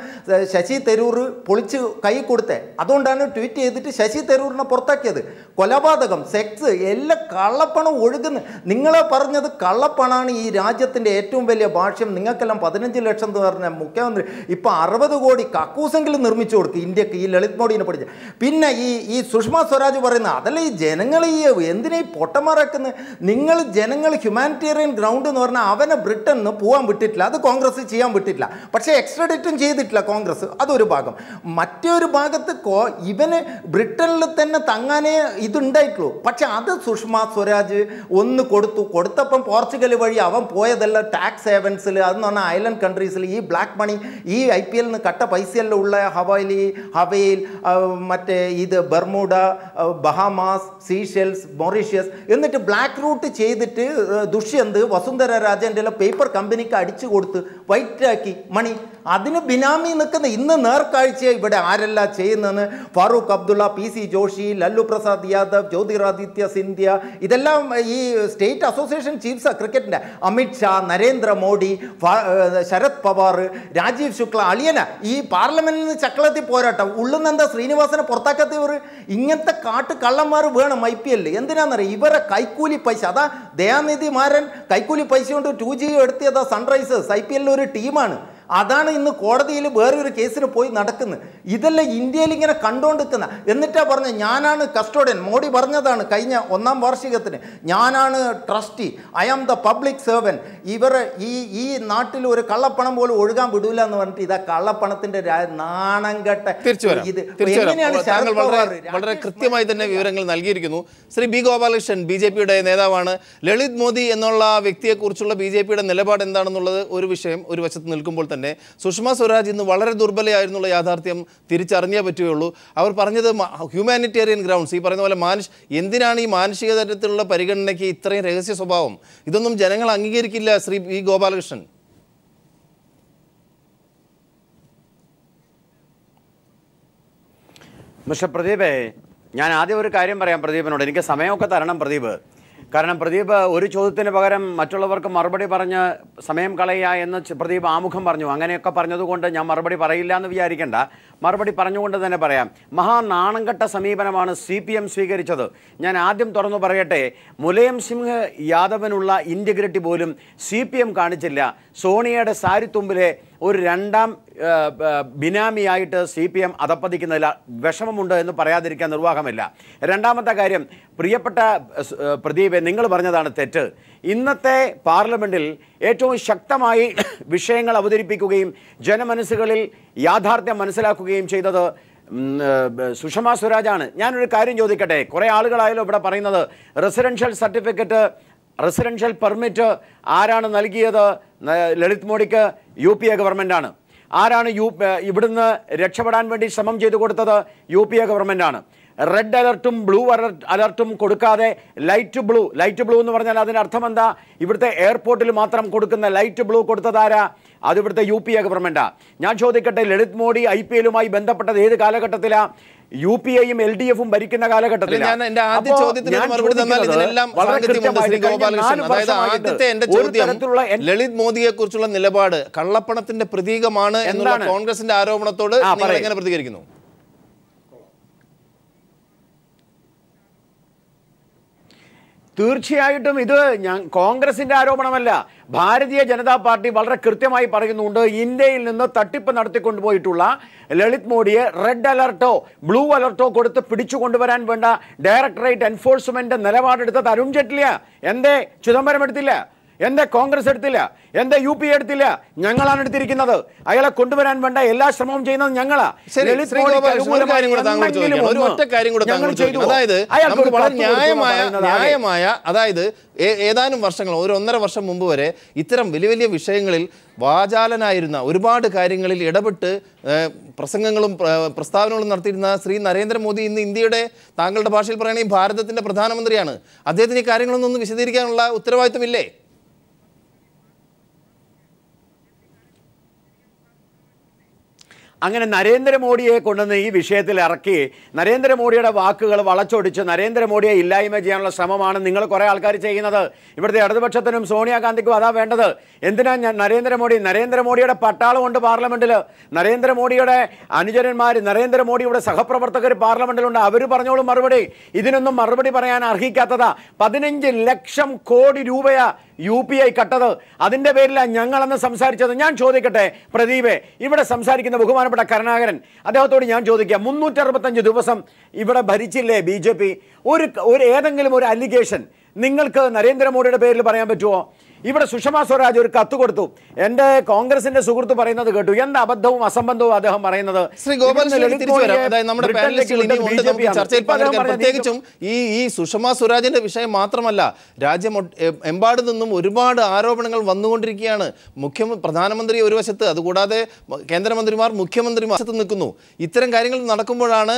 ശശി തരൂർ പൊളിച്ച് കൈ കൊടുത്തത്. അതുകൊണ്ടാണ് ട്വീറ്റ് ചെയ്തിട്ട് ശശി തരൂരിനെ പുറത്താക്കിയത്. കൊലപാതകം, സെക്സ്, എല്ലാം കള്ളപ്പണം ഒഴുകുന്ന. നിങ്ങളെ പറഞ്ഞത് കള്ളപ്പണമാണ് ഈ രാജ്യത്തിൻ്റെ ഏറ്റവും വലിയ ഭാഷ്യം. നിങ്ങൾക്കെല്ലാം 15 ലക്ഷം എന്ന് പറഞ്ഞ മുഖ്യമന്ത്രി ഇപ്പം 60 കോടി കക്കൂസെങ്കിലും നിർമ്മിച്ചു കൊടുക്കും ഇന്ത്യക്ക്, ഈ ലളിത് മോഡിനെ പഠിച്ച്. പിന്നെ ഈ സുഷമ സ്വരാജ് പറയുന്ന അതല്ല, ഈ ജനങ്ങൾ ഈ എന്തിനാ ഈ പൊട്ടന്മാരാക്കുന്നത്? നിങ്ങൾ ജനങ്ങൾ ഹ്യൂമാനിറ്റേറിയൻ ഗ്രൗണ്ട് എന്ന് പറഞ്ഞാൽ അവനെ ബ്രിട്ടനിൽ പോകാൻ വിട്ടിട്ടില്ല, അത് കോൺഗ്രസ് ചെയ്യാൻ വിട്ടിട്ടില്ല. പക്ഷേ എക്സ്ട്രഡിറ്റും ചെയ്തിട്ടില്ല കോൺഗ്രസ്, അതൊരു ഭാഗം. മറ്റൊരു ഭാഗത്ത് ഇവന് ബ്രിട്ടനിൽ തന്നെ തങ്ങാനേ ഇതുണ്ടായിട്ടുള്ളൂ. പക്ഷെ അത് സുഷമ സ്വരാജ് ഒന്ന് കൊടുത്തപ്പം പോർച്ചുഗൽ വഴി അവൻ പോയതെല്ലാം ടാക്സ് ഹേവൻസിൽ, അതെന്ന് പറഞ്ഞാൽ ഐലൻഡ് കൺട്രീസിൽ ഈ ബ്ലാക്ക് മണി, ഈ IPL കട്ട പൈസയെല്ലാം ഉള്ള ഹവയിൽ, മറ്റേ ഇത് ബർമുഡ, ബഹാമാസ്, സീഷെൽസ്, മൊറീഷ്യസ്, എന്നിട്ട് ബ്ലാക്ക് റൂട്ട് ചെയ്തിട്ട് ദുഷ്യന്ത് വസുന്ധര രാജൻ്റെ എല്ലാം പേപ്പർ കമ്പനിക്ക് അടിച്ചു കൊടുത്ത് വൈറ്റാക്കി മണി. അതിന് ബിനാമി നിൽക്കുന്ന ഇന്ന് നേർക്കാഴ്ച ഇവിടെ ആരെല്ലാം ചെയ്യുന്നതെന്ന് ഫാറൂഖ് അബ്ദുള്ള, PC ജോഷി, ലല്ലു പ്രസാദ് യാദവ്, ജ്യോതിരാദിത്യ സിന്ധ്യ, ഇതെല്ലാം ഈ സ്റ്റേറ്റ് അസോസിയേഷൻ ചീഫ്സാണ് ക്രിക്കറ്റിൻ്റെ. അമിത്ഷാ, നരേന്ദ്രമോദി, ശരത് പവാർ, രാജീവ് ശുക്ല, അളിയന ഈ പാർലമെന്റിൽ നിന്ന് ചക്കളത്തി പോരാട്ടം. ഉള്ളുന്ന എന്താ ശ്രീനിവാസനെ പുറത്താക്കാത്തവർ? ഇങ്ങനത്തെ കള്ളന്മാർ വേണം IPL. എന്തിനാണെന്നറിയാം? ഇവരെ കൈക്കൂലി പൈസ. അതാ ദയാനിധി മാരൻ കൈക്കൂലി പൈസ കൊണ്ട് 2G എടുത്തിയതാ സൺറൈസേഴ്സ്. IPL ഒരു ടീമാണ്. അതാണ് ഇന്ന് കോടതിയിൽ വേറൊരു കേസിന് പോയി നടക്കുന്നത്. ഇതെല്ലാം ഇന്ത്യയിൽ ഇങ്ങനെ കണ്ടുകൊണ്ടിരിക്കുന്ന. എന്നിട്ടാ പറഞ്ഞ ഞാനാണ് കസ്റ്റോഡിയൻ. മോഡി പറഞ്ഞതാണ് കഴിഞ്ഞ 1ാം വാർഷികത്തിന്, ഞാനാണ് trustee, I am the public servant. ഇവരെ ഈ നാട്ടിൽ ഒരു കള്ളപ്പണം പോലും ഒഴുകാൻ വിടൂല എന്ന് പറഞ്ഞിട്ട് ഇതാ കള്ളപ്പണത്തിന്റെ നാണം കെട്ട ഇത് എങ്ങനെയാണ്? വളരെ കൃത്യമായി തന്നെ വിവരങ്ങൾ നൽകിയിരിക്കുന്നു. ശ്രീ B. ഗോപാലകൃഷ്ണൻ BJPയുടെ നേതാവാണ്. ലളിത് മോദി എന്നുള്ള വ്യക്തിയെക്കുറിച്ചുള്ള BJPയുടെ നിലപാട് എന്താണെന്നുള്ളത് ഒരു വിഷയം ഒരു വശത്ത് നിൽക്കുമ്പോൾ തന്നെ സുഷമ സ്വരാജ് ഇന്ന് വളരെ ദുർബലയായിരുന്നുള്ള യാഥാർത്ഥ്യം തിരിച്ചറിഞ്ഞേ പറ്റുകയുള്ളൂ. അവർ പറഞ്ഞത് ഹ്യൂമാനിറ്റേറിയൻ ഗ്രൗണ്ട്സ്, ഈ പറയുന്ന പോലെ എന്തിനാണ് ഈ മാനുഷിക തരത്തിലുള്ള പരിഗണനയ്ക്ക് ഇത്രയും രഹസ്യ സ്വഭാവം? ഇതൊന്നും ജനങ്ങൾ അംഗീകരിക്കില്ല. ശ്രീ B. ഗോപാലകൃഷ്ണൻ. മിസ്റ്റർ പ്രദീപേ, ഞാൻ ആദ്യം ഒരു കാര്യം പറയാം പ്രദീപിനോട്. എനിക്ക് സമയമൊക്കെ തരണം പ്രദീപ്. കാരണം പ്രദീപ് ഒരു ചോദ്യത്തിന് പകരം മറ്റുള്ളവർക്ക് മറുപടി പറഞ്ഞ് സമയം കളയുക എന്ന് പ്രദീപ് ആമുഖം പറഞ്ഞു. അങ്ങനെയൊക്കെ പറഞ്ഞതുകൊണ്ട് ഞാൻ മറുപടി പറയില്ല എന്ന് വിചാരിക്കേണ്ട. മറുപടി പറഞ്ഞുകൊണ്ട് തന്നെ പറയാം. മഹാനാണംകെട്ട സമീപനമാണ് CPM സ്വീകരിച്ചത്. ഞാൻ ആദ്യം തുറന്നു പറയട്ടെ, മുലയം സിംഗ് യാദവിനുള്ള ഇൻറ്റഗ്രിറ്റി പോലും CPM കാണിച്ചില്ല. സോണിയയുടെ സാരിത്തുമ്പിലെ ഒരു രണ്ടാം ബിനാമിയായിട്ട് CPM അധപ്പതിക്കുന്നതിൽ വിഷമമുണ്ട് എന്ന് പറയാതിരിക്കാൻ നിർവാഹമില്ല. രണ്ടാമത്തെ കാര്യം, പ്രിയപ്പെട്ട പ്രദീപ്, നിങ്ങൾ പറഞ്ഞതാണ് തെറ്റ്. ഇന്നത്തെ പാർലമെൻറ്റിൽ ഏറ്റവും ശക്തമായി വിഷയങ്ങൾ അവതരിപ്പിക്കുകയും ജനമനസ്സുകളിൽ യാഥാർത്ഥ്യം മനസ്സിലാക്കുകയും ചെയ്തത് സുഷമ സ്വരാജാണ്. ഞാനൊരു കാര്യം ചോദിക്കട്ടെ. കുറേ ആളുകളായാലും ഇവിടെ പറയുന്നത് റെസിഡൻഷ്യൽ പെർമിറ്റ് ആരാണ് നൽകിയത്? ലളിത് മോഡിക്ക് UPA ഗവൺമെൻറ്റാണ്. ആരാണ് ഇവിടുന്ന് രക്ഷപ്പെടാൻ വേണ്ടി ശ്രമം ചെയ്തു കൊടുത്തത്? UPA ഗവൺമെൻറ്റാണ്. റെഡ് അലർട്ടും ബ്ലൂ അലർട്ടും കൊടുക്കാതെ ലൈറ്റ് ബ്ലൂ എന്ന് പറഞ്ഞാൽ അതിൻ്റെ അർത്ഥം എന്താ? ഇവിടുത്തെ എയർപോർട്ടിൽ മാത്രം കൊടുക്കുന്ന ലൈറ്റ് ബ്ലൂ കൊടുത്തതാരാ? അത് ഇവിടുത്തെ UPA ഗവൺമെൻറ്റാണ്. ഞാൻ ചോദിക്കട്ടെ, ലളിത് മോഡി IPLുമായി ബന്ധപ്പെട്ടത് ഏത് കാലഘട്ടത്തിലാണ്? UPAയും LDFും ഭരിക്കുന്ന കാലഘട്ടത്തിലാണ്. ലളിത് മോദിയെ കുറിച്ചുള്ള നിലപാട് കള്ളപ്പണത്തിന്റെ പ്രതീകമാണ് എന്നുള്ള കോൺഗ്രസിന്റെ ആരോപണത്തോട് നിങ്ങൾ എങ്ങനെ പ്രതികരിക്കുന്നു? തീർച്ചയായിട്ടും ഇത് കോൺഗ്രസിന്റെ ആരോപണമല്ല. ഭാരതീയ ജനതാ പാർട്ടി വളരെ കൃത്യമായി പറയുന്നുണ്ട്, ഇന്ത്യയിൽ നിന്ന് തട്ടിപ്പ് നടത്തിക്കൊണ്ടുപോയിട്ടുള്ള ലളിത് മോഡിയെ റെഡ് അലർട്ടോ ബ്ലൂ അലർട്ടോ കൊടുത്ത് പിടിച്ചു കൊണ്ടുവരാൻ വേണ്ട ഡയറക്ടറേറ്റ് എൻഫോഴ്സ്മെന്റ് നിലപാടെടുത്തത് അരുൺ ജെയ്റ്റ്ലിയാ. എന്തേ ചിദംബരം എടുത്തില്ല? എന്തേ കോൺഗ്രസ് എടുത്തില്ല? എന്തേ UPA എടുത്തില്ല? ഞങ്ങളാണ് എടുത്തിരിക്കുന്നത്. അയാളെ കൊണ്ടുവരാൻ വേണ്ട എല്ലാ ശ്രമവും ചെയ്യുന്നത് ഞങ്ങളാ. അതായത് ഏതാനും വർഷങ്ങൾ, 1.5 വർഷം മുമ്പ് വരെ ഇത്തരം വലിയ വലിയ വിഷയങ്ങളിൽ വാചാലനായിരുന്ന, ഒരുപാട് കാര്യങ്ങളിൽ ഇടപെട്ട് പ്രസംഗങ്ങളും പ്രസ്താവനകളും നടത്തിയിരുന്ന ശ്രീ നരേന്ദ്രമോദി ഇന്ന് ഇന്ത്യയുടെ, താങ്കളുടെ ഭാഷയിൽ പറയുകയാണെങ്കിൽ ഭാരതത്തിന്റെ പ്രധാനമന്ത്രിയാണ്. അദ്ദേഹത്തിന് ഈ കാര്യങ്ങളൊന്നും വിശദീകരിക്കാനുള്ള ഉത്തരവാദിത്തമില്ലേ? അങ്ങനെ നരേന്ദ്രമോദിയെ കൊണ്ടുവന്ന് ഈ വിഷയത്തിൽ ഇറക്കി നരേന്ദ്രമോദിയുടെ വാക്കുകൾ വളച്ചൊടിച്ച് നരേന്ദ്രമോദിയെ ഇല്ലായ്മ ചെയ്യാനുള്ള ശ്രമമാണ് നിങ്ങൾ കുറേ ആൾക്കാർ ചെയ്യുന്നത്. ഇവിടുത്തെ ഇടതുപക്ഷത്തിനും സോണിയാഗാന്ധിക്കും അതാ വേണ്ടത്. എന്തിനാ നരേന്ദ്രമോദിയുടെ പട്ടാളമുണ്ട് പാർലമെന്റിൽ, നരേന്ദ്രമോദിയുടെ അനുചരന്മാർ, നരേന്ദ്രമോദിയുടെ സഹപ്രവർത്തകർ പാർലമെന്റിലുണ്ട്. അവർ പറഞ്ഞോളും മറുപടി. ഇതിനൊന്നും മറുപടി പറയാൻ അർഹിക്കാത്തതാ. 15 ലക്ഷം കോടി രൂപയാ UPI കട്ടത്. അതിൻ്റെ പേരിലാണ് ഞങ്ങളന്ന് സംസാരിച്ചത്. ഞാൻ ചോദിക്കട്ടെ പ്രദീപേ, ഇവിടെ സംസാരിക്കുന്ന ബഹുമാനപ്പെട്ട കരുണാകരൻ, അദ്ദേഹത്തോട് ഞാൻ ചോദിക്കാം, 365 ദിവസം ഇവിടെ ഭരിച്ചില്ലേ BJP? ഒരു ഏതെങ്കിലും ഒരു അലിഗേഷൻ നിങ്ങൾക്ക് നരേന്ദ്രമോദിയുടെ പേരിൽ പറയാൻ പറ്റുമോ? ഇവിടെ സുഷമ സ്വരാജ് ഒരു കത്ത് കൊടുത്തു. എൻ്റെ കോൺഗ്രസിന്റെ സുഹൃത്ത് പറയുന്നത് കേട്ടു. എന്ത് അബദ്ധവും അസംബന്ധവും അദ്ദേഹം പറയുന്നത്. ശ്രീ ഗോപാലകൃഷ്ണൻ തിരിച്ചു വരാം. അതായത് നമ്മുടെ പാനലിസ്റ്റുകൾ ഇനിയും ഉണ്ട്, നമുക്ക് ചർച്ചയിൽ പങ്കെടുക്കാൻ. പ്രത്യേകിച്ചും ഈ സുഷമ സ്വരാജിന്റെ വിഷയം മാത്രമല്ല, രാജ്യം എമ്പാട് നിന്നും ഒരുപാട് ആരോപണങ്ങൾ വന്നുകൊണ്ടിരിക്കുകയാണ്. പ്രധാനമന്ത്രി ഒരു വശത്ത്, അതുകൂടാതെ കേന്ദ്രമന്ത്രിമാർ, മുഖ്യമന്ത്രിമാർ വശത്ത് നിൽക്കുന്നു. ഇത്തരം കാര്യങ്ങൾ നടക്കുമ്പോഴാണ്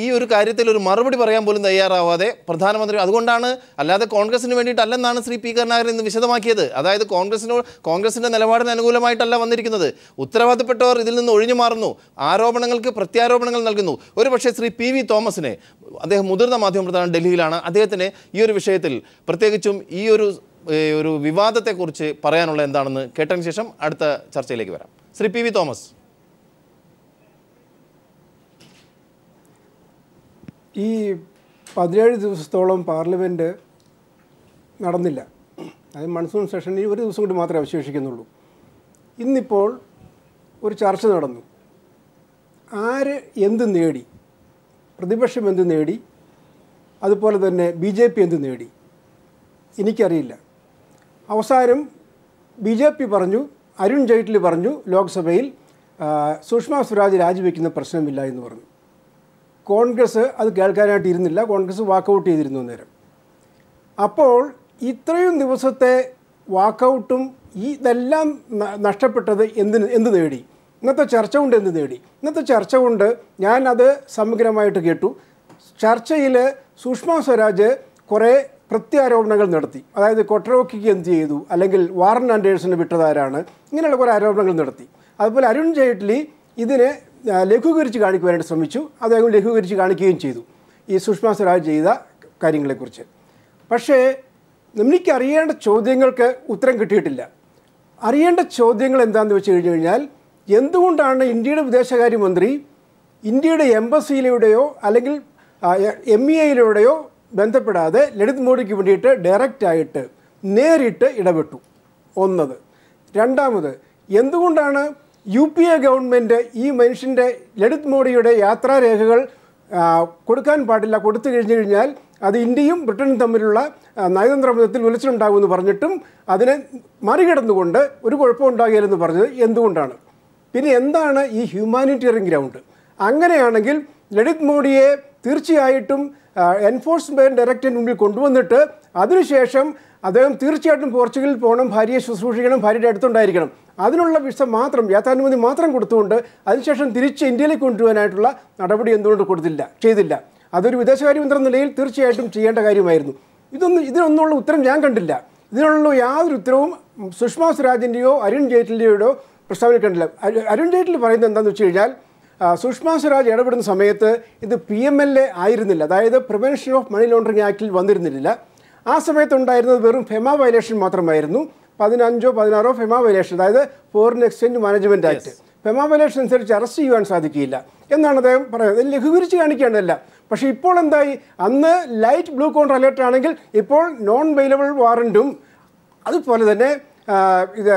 ഈ ഒരു കാര്യത്തിൽ ഒരു മറുപടി പറയാൻ പോലും തയ്യാറാവാതെ പ്രധാനമന്ത്രി, അതുകൊണ്ടാണ്, അല്ലാതെ കോൺഗ്രസിന് വേണ്ടിയിട്ടല്ലെന്നാണ് ശ്രീ പി കരുണാകരൻ ഇന്ന് വിശദമാക്കിയത്. അതായത് കോൺഗ്രസിന്റെ നിലപാടിന് അനുകൂലമായിട്ടല്ല വന്നിരിക്കുന്നത്. ഉത്തരവാദിത്തപ്പെട്ടവർ ഇതിൽ നിന്ന് ഒഴിഞ്ഞു മാറുന്നു, ആരോപണങ്ങൾക്ക് പ്രത്യാരോപണങ്ങൾ നൽകുന്നു. ഒരു പക്ഷേ ശ്രീ PV തോമസിനെ, അദ്ദേഹം മുതിർന്ന മാധ്യമപ്രവർത്തകൻ, ഡൽഹിയിലാണ്, അദ്ദേഹത്തിന് ഈ ഒരു വിഷയത്തിൽ പ്രത്യേകിച്ചും ഈ ഒരു വിവാദത്തെക്കുറിച്ച് പറയാനുള്ള എന്താണെന്ന് കേട്ടതിന് ശേഷം അടുത്ത ചർച്ചയിലേക്ക് വരാം. ശ്രീ PV തോമസ്, ഈ 17 ദിവസത്തോളം പാർലമെൻറ്റ് നടന്നില്ല. അത് മൺസൂൺ സെഷനിൽ ഒരു ദിവസം കൂടി മാത്രമേ അവശേഷിക്കുന്നുള്ളൂ. ഇന്നിപ്പോൾ ഒരു ചർച്ച നടന്നു. ആര് എന്ത് നേടി, പ്രതിപക്ഷം എന്ത് നേടി, അതുപോലെ തന്നെ BJP എന്ത് നേടി, എനിക്കറിയില്ല. അവസാനം BJP പറഞ്ഞു, അരുൺ ജെയ്റ്റ്ലി പറഞ്ഞു ലോക്സഭയിൽ സുഷമ സ്വരാജ് രാജിവെക്കുന്ന പ്രശ്നമില്ല എന്ന് പറഞ്ഞു. കോൺഗ്രസ് അത് കേൾക്കാനായിട്ട് ഇരുന്നില്ല. കോൺഗ്രസ് വാക്കൗട്ട് ചെയ്തിരുന്നു അന്നേരം. അപ്പോൾ ഇത്രയും ദിവസത്തെ വാക്കൗട്ടും ഇതെല്ലാം നഷ്ടപ്പെട്ടത് എന്ത് നേടി? ഇന്നത്തെ ചർച്ച കൊണ്ട് എന്ത് നേടി? ഇന്നത്തെ ചർച്ച കൊണ്ട് ഞാനത് സമഗ്രമായിട്ട് കേട്ടു. ചർച്ചയിൽ സുഷമ സ്വരാജ് കുറേ പ്രത്യാരോപണങ്ങൾ നടത്തി. അതായത് കൊട്ടറോക്കിക്ക് എന്ത് ചെയ്തു, അല്ലെങ്കിൽ വാറൻ ആൻഡേഴ്സന് വിട്ടതാരാണ്, ഇങ്ങനെയുള്ള കുറേ ആരോപണങ്ങൾ നടത്തി. അതുപോലെ അരുൺ ജെയ്റ്റ്ലി ഇതിനെ ലഘൂകരിച്ച് കാണിക്കുവാനായിട്ട് ശ്രമിച്ചു. അദ്ദേഹം ലഘൂകരിച്ച് കാണിക്കുകയും ചെയ്തു ഈ സുഷമ സ്വരാജ് ചെയ്ത കാര്യങ്ങളെക്കുറിച്ച്. പക്ഷേ എനിക്കറിയേണ്ട ചോദ്യങ്ങൾക്ക് ഉത്തരം കിട്ടിയിട്ടില്ല. അറിയേണ്ട ചോദ്യങ്ങൾ എന്താണെന്ന് വെച്ച് കഴിഞ്ഞ് കഴിഞ്ഞാൽ, എന്തുകൊണ്ടാണ് ഇന്ത്യയുടെ വിദേശകാര്യമന്ത്രി ഇന്ത്യയുടെ എംബസിയിലൂടെയോ അല്ലെങ്കിൽ MEAയിലൂടെയോ ബന്ധപ്പെടാതെ ലളിത് മോഡിക്ക് വേണ്ടിയിട്ട് ഡയറക്റ്റായിട്ട് നേരിട്ട് ഇടപെട്ടു? ഒന്നത്. രണ്ടാമത്, എന്തുകൊണ്ടാണ് UPA ഗവൺമെൻറ് ഈ മനുഷ്യൻ്റെ ലളിത് മോഡിയുടെ യാത്രാരേഖകൾ കൊടുക്കാൻ പാടില്ല, കൊടുത്തു കഴിഞ്ഞു കഴിഞ്ഞാൽ അത് ഇന്ത്യയും ബ്രിട്ടനും തമ്മിലുള്ള നയതന്ത്ര ബന്ധത്തിൽ ഉലച്ചിലുണ്ടാകുമെന്ന് പറഞ്ഞിട്ടും അതിനെ മറികടന്നുകൊണ്ട് ഒരു കുഴപ്പമുണ്ടാകില്ലെന്ന് പറഞ്ഞത് എന്തുകൊണ്ടാണ്? പിന്നെ എന്താണ് ഈ ഹ്യൂമാനിറ്റേറിയൻ ഗ്രൗണ്ട്? അങ്ങനെയാണെങ്കിൽ ലളിത് മോഡിയെ തീർച്ചയായിട്ടും എൻഫോഴ്സ്മെൻറ്റ് ഡയറക്ടറിന് മുമ്പിൽ കൊണ്ടുവന്നിട്ട് അതിനുശേഷം അദ്ദേഹം തീർച്ചയായിട്ടും പോർച്ചുഗലിൽ പോകണം, ഭാര്യയെ ശുശ്രൂഷിക്കണം, ഭാര്യയുടെ അടുത്തുണ്ടായിരിക്കണം. അതിനുള്ള വിസ മാത്രം, യാത്രാനുമതി മാത്രം കൊടുത്തുകൊണ്ട് അതിനുശേഷം തിരിച്ച് ഇന്ത്യയിലേക്ക് കൊണ്ടുപോകാനായിട്ടുള്ള നടപടി എന്തുകൊണ്ട് ചെയ്തില്ല? അതൊരു വിദേശകാര്യമന്ത്രി എന്ന നിലയിൽ തീർച്ചയായിട്ടും ചെയ്യേണ്ട കാര്യമായിരുന്നു. ഇതിനൊന്നുള്ള ഉത്തരം ഞാൻ കണ്ടില്ല. ഇതിനുള്ള യാതൊരു ഉത്തരവും സുഷമ സ്വരാജിൻ്റെയോ അരുൺ ജെയ്റ്റ്ലിയുടെയോ പ്രസ്താവന കണ്ടില്ല. അരുൺ ജെയ്റ്റ്ലി പറയുന്നത് എന്താണെന്ന് വെച്ച് കഴിഞ്ഞാൽ, സുഷമ സ്വരാജ് ഇടപെടുന്ന സമയത്ത് ഇത് PMLA ആയിരുന്നില്ല, അതായത് പ്രിവെൻഷൻ ഓഫ് മണി ലോണ്ടറിങ് ആക്ടിൽ വന്നിരുന്നില്ല. ആ സമയത്തുണ്ടായിരുന്നത് വെറും ഫെമ വയലേഷൻ മാത്രമായിരുന്നു. 15-16 ഫെമ വയലേഷൻ, അതായത് foreign exchange management act. FEMA violation അനുസരിച്ച് അറസ്റ്റ് ചെയ്യുവാൻ സാധിക്കില്ല എന്നാണ് അദ്ദേഹം പറയുന്നത്. ലഘൂകരിച്ച് കാണിക്കുകയാണല്ല. പക്ഷേ ഇപ്പോൾ എന്തായി? അന്ന് ലൈറ്റ് ബ്ലൂ കോർണർ അലേർട്ട് ആണെങ്കിൽ ഇപ്പോൾ നോൺ ബെയിലബിൾ വാറൻറ്റും അതുപോലെ തന്നെ ഇത്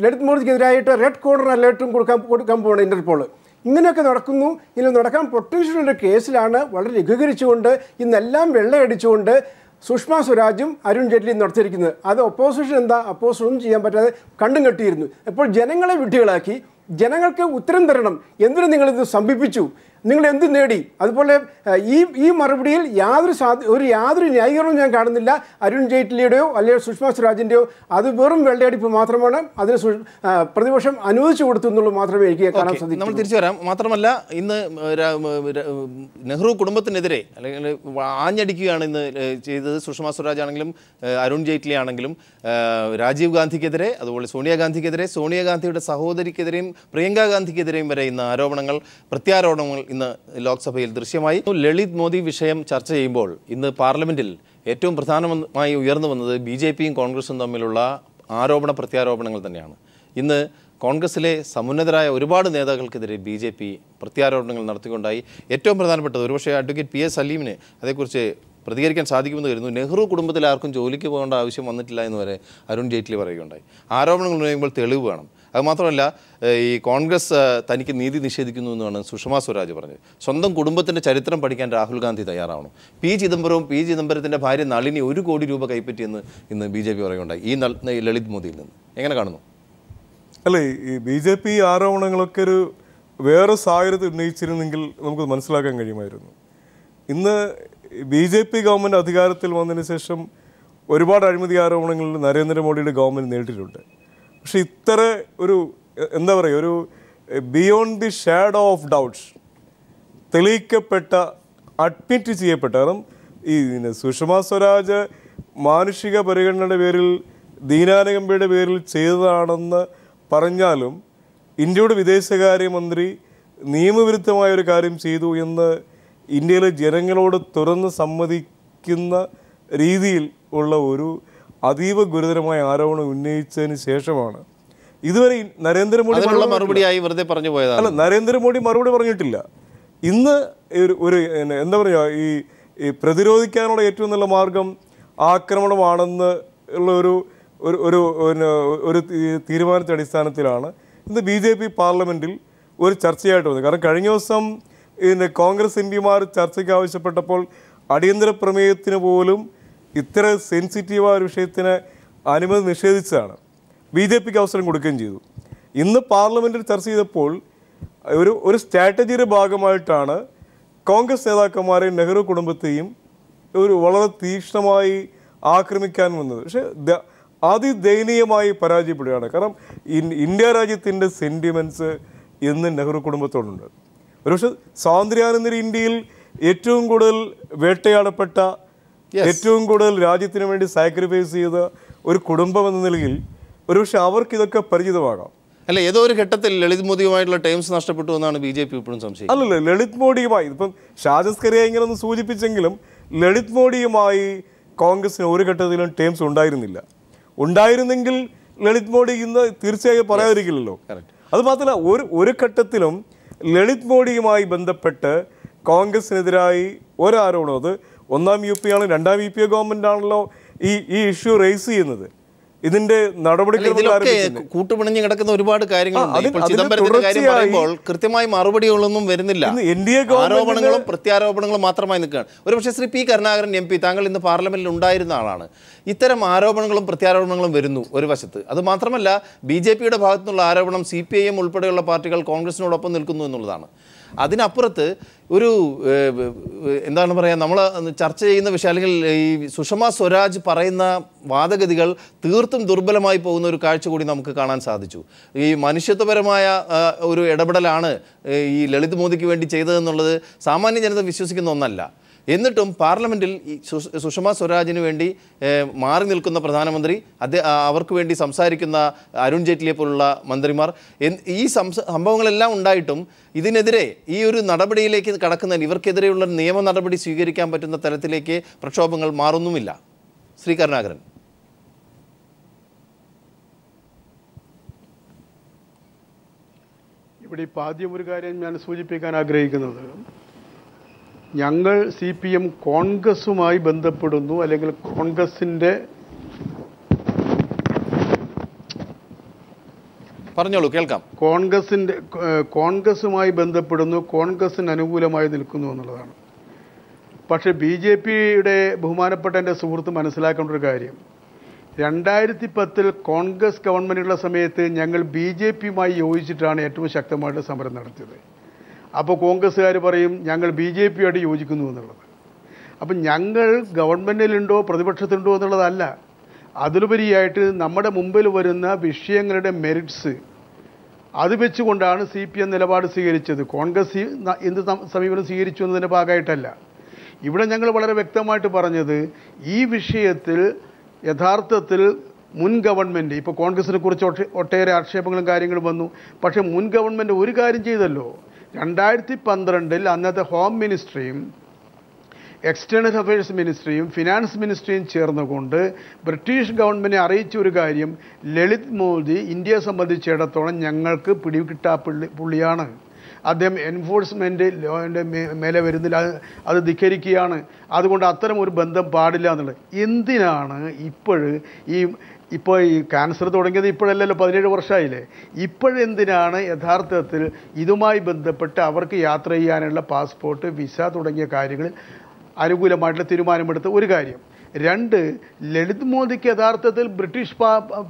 ലളിത് മോദിക്കെതിരായിട്ട് റെഡ് കോർണർ അലേർട്ടും കൊടുക്കാൻ പോകണം ഇന്റർപോൾ. ഇങ്ങനെയൊക്കെ നടക്കുന്നു. ഇങ്ങനെ നടക്കാൻ പൊട്ടൻഷ്യലുള്ള കേസിലാണ് വളരെ ലഘൂകരിച്ചുകൊണ്ട് ഇന്നെല്ലാം വെള്ളയടിച്ചുകൊണ്ട് സുഷമ സ്വരാജും അരുൺ ജെയ്റ്റ്ലിയും നടത്തിയിരിക്കുന്നത്. അത് ഒപ്പോസിഷൻ എന്താ? ഒപ്പോസിഷൻ ഒന്നും ചെയ്യാൻ പറ്റാതെ കണ്ടും കെട്ടിയിരുന്നു. അപ്പോൾ ജനങ്ങളെ വിഡ്ഢികളാക്കി, ജനങ്ങൾക്ക് ഉത്തരം തരണം, എന്തിനു നിങ്ങളിത് സംഭിപ്പിച്ചു, നിങ്ങൾ എന്ത് നേടി? അതുപോലെ ഈ മറുപടിയിൽ യാതൊരു ന്യായീകരണവും ഞാൻ കാണുന്നില്ല. അരുൺ ജെയ്റ്റ്ലിയുടെയോ അല്ലെങ്കിൽ സുഷമ സ്വരാജിൻ്റെയോ അത് വെറും വെള്ളയടിപ്പ് മാത്രമാണ്. അതിന് പ്രതിപക്ഷം അനുവദിച്ചു കൊടുത്തു എന്നുള്ളത് മാത്രമേ എനിക്ക് കാണാൻ സാധിക്കൂ. നമ്മൾ തിരിച്ചു വരാം. മാത്രമല്ല ഇന്ന് നെഹ്റു കുടുംബത്തിനെതിരെ അല്ലെങ്കിൽ ആഞ്ഞടിക്കുകയാണ് ഇന്ന് ചെയ്തത്. സുഷമ സ്വരാജ് ആണെങ്കിലും അരുൺ ജെയ്റ്റ്ലി ആണെങ്കിലും രാജീവ് ഗാന്ധിക്കെതിരെ, അതുപോലെ സോണിയാഗാന്ധിക്കെതിരെ, സോണിയാഗാന്ധിയുടെ സഹോദരിക്കെതിരെയും പ്രിയങ്ക ഗാന്ധിക്കെതിരെയും വരെ ഇന്ന് പ്രത്യാരോപണങ്ങൾ ഇന്ന് ലോക്സഭയിൽ ദൃശ്യമായി. ലളിത് മോദി വിഷയം ചർച്ച ചെയ്യുമ്പോൾ ഇന്ന് പാർലമെന്റിൽ ഏറ്റവും പ്രധാനമായി ഉയർന്നു വന്നത് BJPയും കോൺഗ്രസും തമ്മിലുള്ള ആരോപണ പ്രത്യാരോപണങ്ങൾ തന്നെയാണ്. ഇന്ന് കോൺഗ്രസിലെ സമുന്നതരായ ഒരുപാട് നേതാക്കൾക്കെതിരെ BJP പ്രത്യാരോപണങ്ങൾ നടത്തിക്കൊണ്ടായി. ഏറ്റവും പ്രധാനപ്പെട്ടത് ഒരുപക്ഷെ അഡ്വക്കേറ്റ് PS സലീമിന് അതേക്കുറിച്ച് പ്രതികരിക്കാൻ സാധിക്കുമെന്ന് കരുതുന്നു. നെഹ്റു കുടുംബത്തിൽ ആർക്കും ജോലിക്ക് പോകേണ്ട ആവശ്യം വന്നിട്ടില്ല എന്ന് വരെ അരുൺ ജെയ്റ്റ്ലി പറയുകയുണ്ടായി. ആരോപണങ്ങൾ ഉന്നയിക്കുമ്പോൾ തെളിവ് വേണം. അതുമാത്രമല്ല ഈ കോൺഗ്രസ് തനിക്ക് നീതി നിഷേധിക്കുന്നു എന്നാണ് സുഷമ സ്വരാജ് പറഞ്ഞത്. സ്വന്തം കുടുംബത്തിൻ്റെ ചരിത്രം പഠിക്കാൻ രാഹുൽ ഗാന്ധി തയ്യാറാവണം. പി ചിദംബരത്തിൻ്റെ ഭാര്യ നളിനി 1 കോടി രൂപ കൈപ്പറ്റിയെന്ന് ഇന്ന് BJP പറയുകയുണ്ടായി ഈ ലളിത് മോദിയിൽ നിന്ന്. എങ്ങനെ കാണുന്നു? അല്ലേ, ഈ BJP ആരോപണങ്ങളൊക്കെ ഒരു വേറെ സാഹചര്യത്തിൽ ഉന്നയിച്ചിരുന്നെങ്കിൽ നമുക്ക് മനസ്സിലാക്കാൻ കഴിയുമായിരുന്നു. ഇന്ന് BJP ഗവൺമെൻറ് അധികാരത്തിൽ വന്നതിന് ശേഷം ഒരുപാട് അഴിമതി ആരോപണങ്ങൾ നരേന്ദ്രമോദിയുടെ ഗവൺമെൻറ് നേരിട്ടിട്ടുണ്ട്. പക്ഷെ ഇത്ര ഒരു എന്താ പറയുക, ഒരു beyond the shadow of doubts തെളിയിക്കപ്പെട്ട, അഡ്മിറ്റ് ചെയ്യപ്പെട്ട, കാരണം ഈ സുഷമ സ്വരാജ് മാനുഷിക പരിഗണനയുടെ പേരിൽ, ദീനാനുകമ്പയുടെ പേരിൽ ചെയ്തതാണെന്ന് പറഞ്ഞാലും ഇന്ത്യയുടെ വിദേശകാര്യമന്ത്രി നിയമവിരുദ്ധമായൊരു കാര്യം ചെയ്തു എന്ന് ഇന്ത്യയിലെ ജനങ്ങളോട് തുറന്ന് സമ്മതിക്കുന്ന രീതിയിൽ ഉള്ള ഒരു അതീവ ഗുരുതരമായ ആരോപണം ഉന്നയിച്ചതിന് ശേഷമാണ് ഇതുവരെ നരേന്ദ്രമോദി മറുപടിയായി വെറുതെ പറഞ്ഞു പോയതാണ്. അല്ല, നരേന്ദ്രമോദി മറുപടി പറഞ്ഞിട്ടില്ല. ഇന്ന് ഒരു എന്താ പറയുക, ഈ പ്രതിരോധിക്കാനുള്ള ഏറ്റവും നല്ല മാർഗം ആക്രമണമാണെന്ന് ഉള്ള ഒരു തീരുമാനത്തിന്റെ അടിസ്ഥാനത്തിലാണ് ഇന്ന് BJP പാർലമെന്റിൽ ഒരു ചർച്ചയായിട്ട് വന്നത്. കാരണം കഴിഞ്ഞ ദിവസം കോൺഗ്രസ് MPമാർ ചർച്ചയ്ക്ക് ആവശ്യപ്പെട്ടപ്പോൾ അടിയന്തര പ്രമേയത്തിന് പോലും ഇത്ര സെൻസിറ്റീവായ ഒരു വിഷയത്തിന് അനുമതി നിഷേധിച്ചതാണ്. BJPക്ക് അവസരം കൊടുക്കുകയും ചെയ്തു. ഇന്ന് പാർലമെൻറ്റിൽ ചർച്ച ചെയ്തപ്പോൾ ഒരു സ്ട്രാറ്റജിയുടെ ഭാഗമായിട്ടാണ് കോൺഗ്രസ് നേതാക്കന്മാരെയും നെഹ്റു കുടുംബത്തെയും വളരെ തീക്ഷ്ണമായി ആക്രമിക്കാൻ വന്നത്. പക്ഷേ അതിദയനീയമായി പരാജയപ്പെടുകയാണ്. കാരണം ഇന്ത്യ രാജ്യത്തിൻ്റെ സെൻറ്റിമെൻറ്റ്സ് ഇന്ന് നെഹ്റു കുടുംബത്തോടുണ്ട്. ഒരുപക്ഷെ സ്വാതന്ത്ര്യാനന്തര ഇന്ത്യയിൽ ഏറ്റവും കൂടുതൽ വേട്ടയാടപ്പെട്ട, ഏറ്റവും കൂടുതൽ രാജ്യത്തിന് വേണ്ടി സാക്രിഫൈസ് ചെയ്ത ഒരു കുടുംബം എന്ന നിലയിൽ ഒരുപക്ഷെ അവർക്ക് ഇതൊക്കെ പരിചിതമാകാം. അല്ല, ഏതോ ഒരു ഘട്ടത്തിൽ ലളിത് മോദിയുമായിട്ടുള്ള ടൈംസ് നഷ്ടപ്പെട്ടു എന്നാണ് BJP ഇപ്പോഴും സംശയം. അല്ലല്ല, ലളിത് മോഡിയുമായി ഇപ്പം ഷാജസ് കറിയ ഇങ്ങനെ ഒന്ന് സൂചിപ്പിച്ചെങ്കിലും ലളിത് മോഡിയുമായി കോൺഗ്രസിന് ഒരു ഘട്ടത്തിലും ടൈംസ് ഉണ്ടായിരുന്നില്ല. ഉണ്ടായിരുന്നെങ്കിൽ ലളിത് മോഡി ഇന്ന് തീർച്ചയായും പറയാതിരിക്കില്ലല്ലോ. അത് മാത്രമല്ല, ഒരു ഘട്ടത്തിലും ലളിത് മോഡിയുമായി ബന്ധപ്പെട്ട് കോൺഗ്രസിനെതിരായി ഒരാരോപണം, അത് 1ാം UP ആണ്, 2ാം UP ഗവൺമെന്റ് ആണല്ലോ ഈ ഇഷ്യൂ റേസ് ചെയ്യുന്നത്. ഇതിന്റെ നടപടികൾ കൂട്ടുപിണഞ്ഞു കിടക്കുന്ന ഒരുപാട് കാര്യങ്ങളുണ്ട്. ചിദംബരത്തിന്റെ കാര്യം പറയുമ്പോൾ കൃത്യമായി മറുപടികളൊന്നും വരുന്നില്ല. ആരോപണങ്ങളും പ്രത്യാരോപണങ്ങളും മാത്രമായി നിൽക്കുകയാണ്. ഒരുപക്ഷെ ശ്രീ P കരുണാകരൻ MP, താങ്കൾ ഇന്ന് പാർലമെന്റിൽ ഉണ്ടായിരുന്ന ആളാണ്. ഇത്തരം ആരോപണങ്ങളും പ്രത്യാരോപണങ്ങളും വരുന്നു ഒരു വശത്ത്. അത് മാത്രമല്ല, BJPയുടെ ഭാഗത്തു നിന്നുള്ള ആരോപണം CPIM ഉൾപ്പെടെയുള്ള പാർട്ടികൾ കോൺഗ്രസിനോടൊപ്പം നിൽക്കുന്നു എന്നുള്ളതാണ്. അതിനപ്പുറത്ത് ഒരു എന്താണ് പറയുക, നമ്മൾ ചർച്ച ചെയ്യുന്ന വിഷയം അല്ലെങ്കിൽ ഈ സുഷമ സ്വരാജ് പറയുന്ന വാദഗതികൾ തീർത്തും ദുർബലമായി പോകുന്ന ഒരു കാഴ്ച കൂടി നമുക്ക് കാണാൻ സാധിച്ചു. ഈ മനുഷ്യത്വപരമായ ഒരു ഇടപെടലാണ് ഈ ലളിത് മോദിക്ക് വേണ്ടി ചെയ്തതെന്നുള്ളത് സാമാന്യ ജനത വിശ്വസിക്കുന്ന ഒന്നല്ല. എന്നിട്ടും പാർലമെൻറ്റിൽ സുഷമ സ്വരാജിന് വേണ്ടി മാറി നിൽക്കുന്ന പ്രധാനമന്ത്രി, അവർക്ക് വേണ്ടി സംസാരിക്കുന്ന അരുൺ ജെയ്റ്റ്ലിയെ പോലുള്ള മന്ത്രിമാർ, ഈ സംഭവങ്ങളെല്ലാം ഉണ്ടായിട്ടും ഇതിനെതിരെ ഈ ഒരു നടപടിയിലേക്ക് കടക്കുന്നതിന് ഇവർക്കെതിരെയുള്ള നിയമ നടപടി സ്വീകരിക്കാൻ പറ്റുന്ന തരത്തിലേക്ക് പ്രക്ഷോഭങ്ങൾ മാറുന്നുമില്ല. ശ്രീ കരുണാകരൻ, ഇവിടെ ഇപ്പോൾ ആദ്യം ഒരു കാര്യം ഞാൻ സൂചിപ്പിക്കാൻ ആഗ്രഹിക്കുന്നത്, ഞങ്ങൾ CPM കോൺഗ്രസുമായി ബന്ധപ്പെടുന്നു, അല്ലെങ്കിൽ പറഞ്ഞോളൂ, കേൾക്കാം. കോൺഗ്രസുമായി ബന്ധപ്പെടുന്നു, കോൺഗ്രസിന് അനുകൂലമായി നിൽക്കുന്നു എന്നുള്ളതാണ്. പക്ഷേ BJPയുടെ ബഹുമാനപ്പെട്ട എൻ്റെ സുഹൃത്ത് മനസ്സിലാക്കേണ്ട ഒരു കാര്യം, 2010 കോൺഗ്രസ് ഗവൺമെൻറ്റുള്ള സമയത്ത് ഞങ്ങൾ BJPയുമായി യോജിച്ചിട്ടാണ് ഏറ്റവും ശക്തമായിട്ട് സമരം നടത്തിയത്. അപ്പോൾ കോൺഗ്രസ്സുകാർ പറയും ഞങ്ങൾ BJP ആയിട്ട് യോജിക്കുന്നു എന്നുള്ളത്. അപ്പം ഞങ്ങൾ ഗവൺമെൻറ്റിലുണ്ടോ പ്രതിപക്ഷത്തുണ്ടോ എന്നുള്ളതല്ല, അതിലുപരിയായിട്ട് നമ്മുടെ മുമ്പിൽ വരുന്ന വിഷയങ്ങളുടെ മെറിറ്റ്സ് അത് വെച്ചുകൊണ്ടാണ് CPM നിലപാട് സ്വീകരിച്ചത്. കോൺഗ്രസ് എന്ത് സമീപനം സ്വീകരിച്ചു എന്നതിൻ്റെ ഭാഗമായിട്ടല്ല. ഇവിടെ ഞങ്ങൾ വളരെ വ്യക്തമായിട്ട് പറഞ്ഞത് ഈ വിഷയത്തിൽ യഥാർത്ഥത്തിൽ മുൻ ഗവൺമെൻറ്, ഇപ്പോൾ കോൺഗ്രസിനെ കുറിച്ച് ഒട്ടേറെ ആക്ഷേപങ്ങളും കാര്യങ്ങളും വന്നു. പക്ഷേ മുൻ ഗവൺമെൻറ് ഒരു കാര്യം ചെയ്തല്ലോ, 2012 അന്നത്തെ ഹോം മിനിസ്ട്രിയും എക്സ്റ്റേണൽ അഫയേഴ്സ് മിനിസ്ട്രിയും ഫിനാൻസ് മിനിസ്ട്രിയും ചേർന്നുകൊണ്ട് ബ്രിട്ടീഷ് ഗവൺമെൻറ്റിനെ അറിയിച്ച ഒരു കാര്യം, ലളിത് മോദി ഇന്ത്യയെ സംബന്ധിച്ചിടത്തോളം ഞങ്ങൾക്ക് പിടികിട്ടാ പുള്ളിയാണ്, അദ്ദേഹം എൻഫോഴ്സ്മെൻറ്റ് ലോൻ്റെ മേലെ വരുന്നില്ല, അത് ധിക്കരിക്കുകയാണ്, അതുകൊണ്ട് അത്തരം ഒരു ബന്ധം പാടില്ല എന്നുള്ളത്. എന്തിനാണ് ഇപ്പോൾ ഈ ക്യാൻസർ തുടങ്ങിയത് ഇപ്പോഴല്ലല്ലോ, 17 വർഷമായില്ലേ, ഇപ്പോഴെന്തിനാണ് യഥാർത്ഥത്തിൽ ഇതുമായി ബന്ധപ്പെട്ട് അവർക്ക് യാത്ര ചെയ്യാനുള്ള പാസ്പോർട്ട്, വിസ തുടങ്ങിയ കാര്യങ്ങളിൽ അനുകൂലമായിട്ടുള്ള തീരുമാനമെടുത്ത ഒരു കാര്യം. 2, ലളിത് മോദിക്ക് യഥാർത്ഥത്തിൽ ബ്രിട്ടീഷ്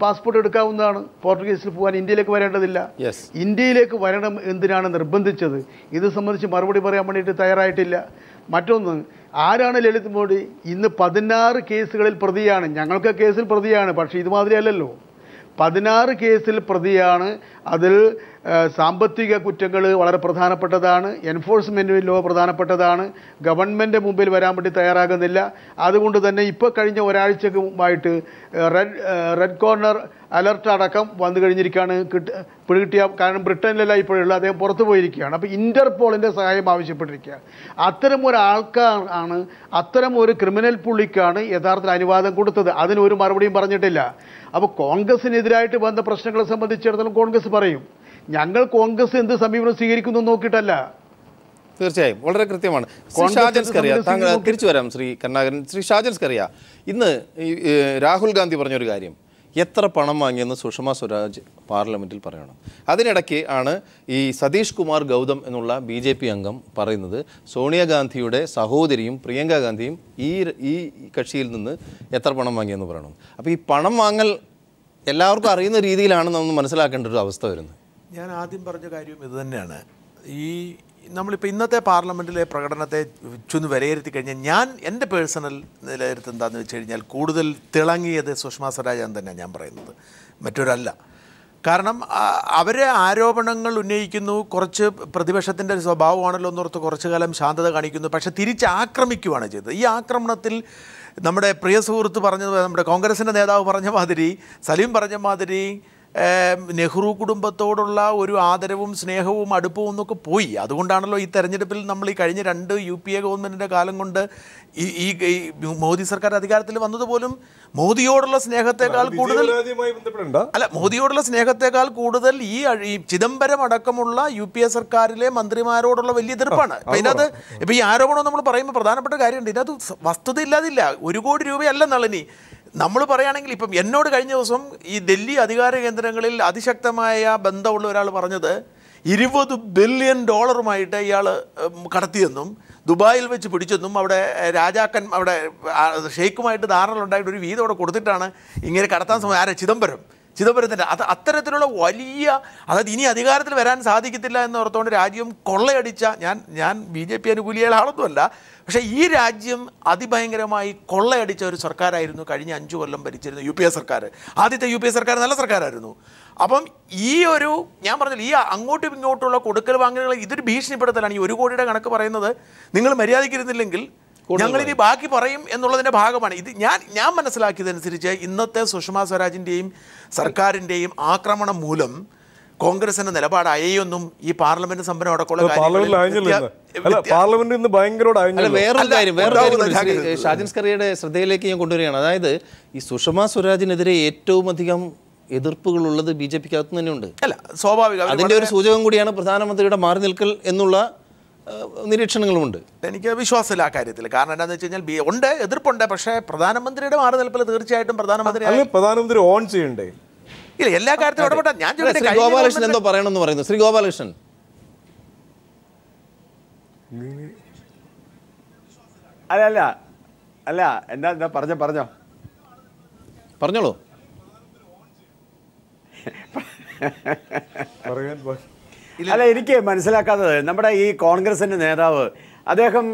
പാസ്പോർട്ട് എടുക്കാവുന്നതാണ്, പോർട്ടുഗീസിൽ പോകാൻ ഇന്ത്യയിലേക്ക് വരേണ്ടതില്ല. ഇന്ത്യയിലേക്ക് വരണം എന്തിനാണ് നിർബന്ധിച്ചത്? ഇത് സംബന്ധിച്ച് മറുപടി പറയാൻ വേണ്ടിയിട്ട് തയ്യാറായിട്ടില്ല. മറ്റൊന്ന്, ആരാണ് ലളിത് മോദി? ഇന്ന് 16 കേസുകളിൽ പ്രതിയാണ്. ഞങ്ങൾക്ക് കേസിൽ പ്രതിയാണ്, പക്ഷേ ഇതുമാതിരി അല്ലല്ലോ. 16 കേസിൽ പ്രതിയാണ്. അതിൽ സാമ്പത്തിക കുറ്റങ്ങൾ വളരെ പ്രധാനപ്പെട്ടതാണ്, എൻഫോഴ്സ്മെൻറ്റ് ലോ പ്രധാനപ്പെട്ടതാണ്. ഗവൺമെൻറ് മുമ്പിൽ വരാൻ വേണ്ടി തയ്യാറാകുന്നില്ല. അതുകൊണ്ട് തന്നെ ഇപ്പോൾ കഴിഞ്ഞ ഒരാഴ്ചക്കുമായിട്ട് റെഡ് കോർണർ അലർട്ട് അടക്കം വന്നു കഴിഞ്ഞിരിക്കുകയാണ്. പിടികിട്ടിയ, കാരണം ബ്രിട്ടനിലല്ല ഇപ്പോഴുള്ള, അദ്ദേഹം പുറത്തു പോയിരിക്കുകയാണ്. അപ്പോൾ ഇൻ്റർപോളിൻ്റെ സഹായം ആവശ്യപ്പെട്ടിരിക്കുകയാണ്. അത്തരം ഒരാൾക്കാണ്, അത്തരം ഒരു ക്രിമിനൽ പുള്ളിക്കാണ് യഥാർത്ഥത്തിൽ അനുവാദം കൊടുത്തത്. അതിനൊരു മറുപടിയും പറഞ്ഞിട്ടില്ല. അപ്പോൾ കോൺഗ്രസിനെതിരായിട്ട് വന്ന പ്രശ്നങ്ങളെ സംബന്ധിച്ചിടത്തോളം കോൺഗ്രസ് പറയും, ഞങ്ങൾ കോൺഗ്രസ് എന്ത് സമീപനം സ്വീകരിക്കുന്നു നോക്കിയിട്ടല്ല. തീർച്ചയായും വളരെ കൃത്യമാണ്. ശ്രീ ഷാജൻ സ്കറിയ, താങ്കൾ തിരിച്ചു വരാം. ശ്രീ കരുണാകരൻ, ശ്രീ ഷാജൻ സ്കറിയ, ഇന്ന് രാഹുൽ ഗാന്ധി പറഞ്ഞൊരു കാര്യം, എത്ര പണം വാങ്ങിയെന്ന് സുഷമ സ്വരാജ് പാർലമെൻറ്റിൽ പറയണം. അതിനിടയ്ക്ക് ആണ് ഈ സതീഷ് കുമാർ ഗൗതം എന്നുള്ള BJP അംഗം പറയുന്നത് സോണിയാഗാന്ധിയുടെ സഹോദരിയും പ്രിയങ്ക ഗാന്ധിയും ഈ കക്ഷിയിൽ നിന്ന് എത്ര പണം വാങ്ങിയെന്ന് പറയണം. അപ്പോൾ ഈ പണം വാങ്ങൽ എല്ലാവർക്കും അറിയുന്ന രീതിയിലാണ് നമ്മൾ മനസ്സിലാക്കേണ്ട ഒരു അവസ്ഥ വരുന്നത്. ഞാൻ ആദ്യം പറഞ്ഞ കാര്യം ഇത് തന്നെയാണ്. നമ്മളിപ്പോൾ ഇന്നത്തെ പാർലമെൻറ്റിലെ പ്രകടനത്തെ ചൊന്ന് വിലയിരുത്തി കഴിഞ്ഞാൽ എൻ്റെ പേഴ്സണൽ വിലയിരുത്തൽ എന്താണെന്ന് വെച്ച് കഴിഞ്ഞാൽ കൂടുതൽ തിളങ്ങിയത് സുഷമ സ്വരാജ് തന്നെയാണ് ഞാൻ പറയുന്നത്, മറ്റൊരല്ല. കാരണം അവരെ ആരോപണങ്ങൾ ഉന്നയിക്കുന്നു, കുറച്ച് പ്രതിപക്ഷത്തിൻ്റെ സ്വഭാവമാണല്ലോ എന്നോർത്ത് കുറച്ചു കാലം ശാന്തത കാണിക്കുന്നു, പക്ഷേ തിരിച്ചാക്രമിക്കുകയാണ് ചെയ്തത്. ഈ ആക്രമണത്തിൽ നമ്മുടെ പ്രിയ സുഹൃത്ത് പറഞ്ഞത്, നമ്മുടെ കോൺഗ്രസിൻ്റെ നേതാവ് പറഞ്ഞ മാതിരി, സലീം പറഞ്ഞ മാതിരി, നെഹ്റു കുടുംബത്തോടുള്ള ഒരു ആദരവും സ്നേഹവും അടുപ്പവും എന്നൊക്കെ പോയി. അതുകൊണ്ടാണല്ലോ ഈ തെരഞ്ഞെടുപ്പിൽ നമ്മൾ ഈ കഴിഞ്ഞ 2 UPA ഗവൺമെൻറ്റിൻ്റെ കാലം കൊണ്ട് ഈ മോദി സർക്കാർ അധികാരത്തിൽ വന്നതുപോലും മോദിയോടുള്ള സ്നേഹത്തെക്കാൾ കൂടുതൽ മോദിയോടുള്ള സ്നേഹത്തെക്കാൾ കൂടുതൽ ഈ ചിദംബരം അടക്കമുള്ള UPA സർക്കാരിലെ മന്ത്രിമാരോടുള്ള വലിയ എതിർപ്പാണ്. അപ്പം ഇതിനകത്ത് ഇപ്പം ഈ ആരോപണം നമ്മൾ പറയുമ്പോൾ പ്രധാനപ്പെട്ട കാര്യമുണ്ട്, ഇതിനകത്ത് വസ്തുത ഇല്ലാതില്ല. 1 കോടി രൂപയല്ല നളിനി. നമ്മൾ പറയുകയാണെങ്കിൽ ഇപ്പം എന്നോട് കഴിഞ്ഞ ദിവസം ഈ ഡൽഹി അധികാര കേന്ദ്രങ്ങളിൽ അതിശക്തമായ ബന്ധമുള്ള ഒരാൾ പറഞ്ഞത് $20 ബില്യൺ ഇയാൾ കടത്തിയെന്നും ദുബായിൽ വെച്ച് പിടിച്ചെന്നും അവിടെ അവിടെ ഷെയ്ഖുമായിട്ട് ധാരണ ഉണ്ടായിട്ട് ഒരു വീതം അവിടെ കൊടുത്തിട്ടാണ് ഇങ്ങനെ കടത്താൻ സമയം ചിദംബരത്തിൻ്റെ അത്തരത്തിലുള്ള വലിയ, അതായത് ഇനി അധികാരത്തിൽ വരാൻ സാധിക്കത്തില്ല എന്നോർത്തുകൊണ്ട് രാജ്യം കൊള്ളയടിച്ച, ഞാൻ BJP അനുകൂലിയായ ആളൊന്നുമല്ല, പക്ഷേ ഈ രാജ്യം അതിഭയങ്കരമായി കൊള്ളയടിച്ച ഒരു സർക്കാരായിരുന്നു കഴിഞ്ഞ 5 കൊല്ലം ഭരിച്ചിരുന്ന UPA സർക്കാർ. ആദ്യത്തെ UPA സർക്കാർ നല്ല സർക്കാരായിരുന്നു. അപ്പം ഈ ഒരു, ഞാൻ പറഞ്ഞില്ല, ഈ അങ്ങോട്ടും ഇങ്ങോട്ടുള്ള കൊടുക്കൽ വാങ്ങലുകൾ ഇതൊരു ഭീഷണിപ്പെടുത്തലാണ്. ഈ 1 കോടിയുടെ കണക്ക് പറയുന്നത് നിങ്ങൾ മര്യാദയ്ക്കിരുന്നില്ലെങ്കിൽ ഞങ്ങളിനി ബാക്കി പറയും എന്നുള്ളതിൻ്റെ ഭാഗമാണ് ഇത്. ഞാൻ മനസ്സിലാക്കിയതനുസരിച്ച് ഇന്നത്തെ സുഷമ സ്വരാജിൻ്റെയും സർക്കാരിൻ്റെയും ആക്രമണം മൂലം കോൺഗ്രസിന്റെ നിലപാട് അയ്യൊന്നും ഈ പാർലമെന്റ് സമരം അടക്കമുള്ള വേറൊരു കാര്യം ഷാജിൻ സ്കറിയയുടെ ശ്രദ്ധയിലേക്ക് ഞാൻ കൊണ്ടുവരികയാണ്. അതായത് ഈ സുഷമ സ്വരാജിനെതിരെ ഏറ്റവും അധികം എതിർപ്പുകളുള്ളത് BJPക്കകത്ത് തന്നെയുണ്ട്. അല്ല, സ്വാഭാവികം. അതിൻ്റെ ഒരു സൂചകം കൂടിയാണ് പ്രധാനമന്ത്രിയുടെ മാറി നിൽക്കൽ എന്നുള്ള നിരീക്ഷണങ്ങളുമുണ്ട്. എനിക്ക് വിശ്വാസമില്ല ആ കാര്യത്തിൽ. കാരണം എന്താണെന്ന് വെച്ച് കഴിഞ്ഞാൽ ഉണ്ട്, എതിർപ്പുണ്ട്. പക്ഷേ പ്രധാനമന്ത്രിയുടെ മാറി നിൽപ്പിൽ തീർച്ചയായിട്ടും പ്രധാനമന്ത്രി ഓൺ ചെയ്യണ്ടേ? ഇല്ല, എല്ലാ കാര്യത്തിലും ഇടപെട്ടാൽ. ഞാൻ ശ്രീ ഗോപാലകൃഷ്ണൻ എന്തോ പറയണമെന്ന് പറയുന്നു. ശ്രീ ഗോപാലകൃഷ്ണൻ, അല്ല എന്താ പറഞ്ഞോളൂ. അല്ല, എനിക്ക് മനസ്സിലാക്കാത്തത് നമ്മുടെ ഈ കോൺഗ്രസിന്റെ നേതാവ് അദ്ദേഹം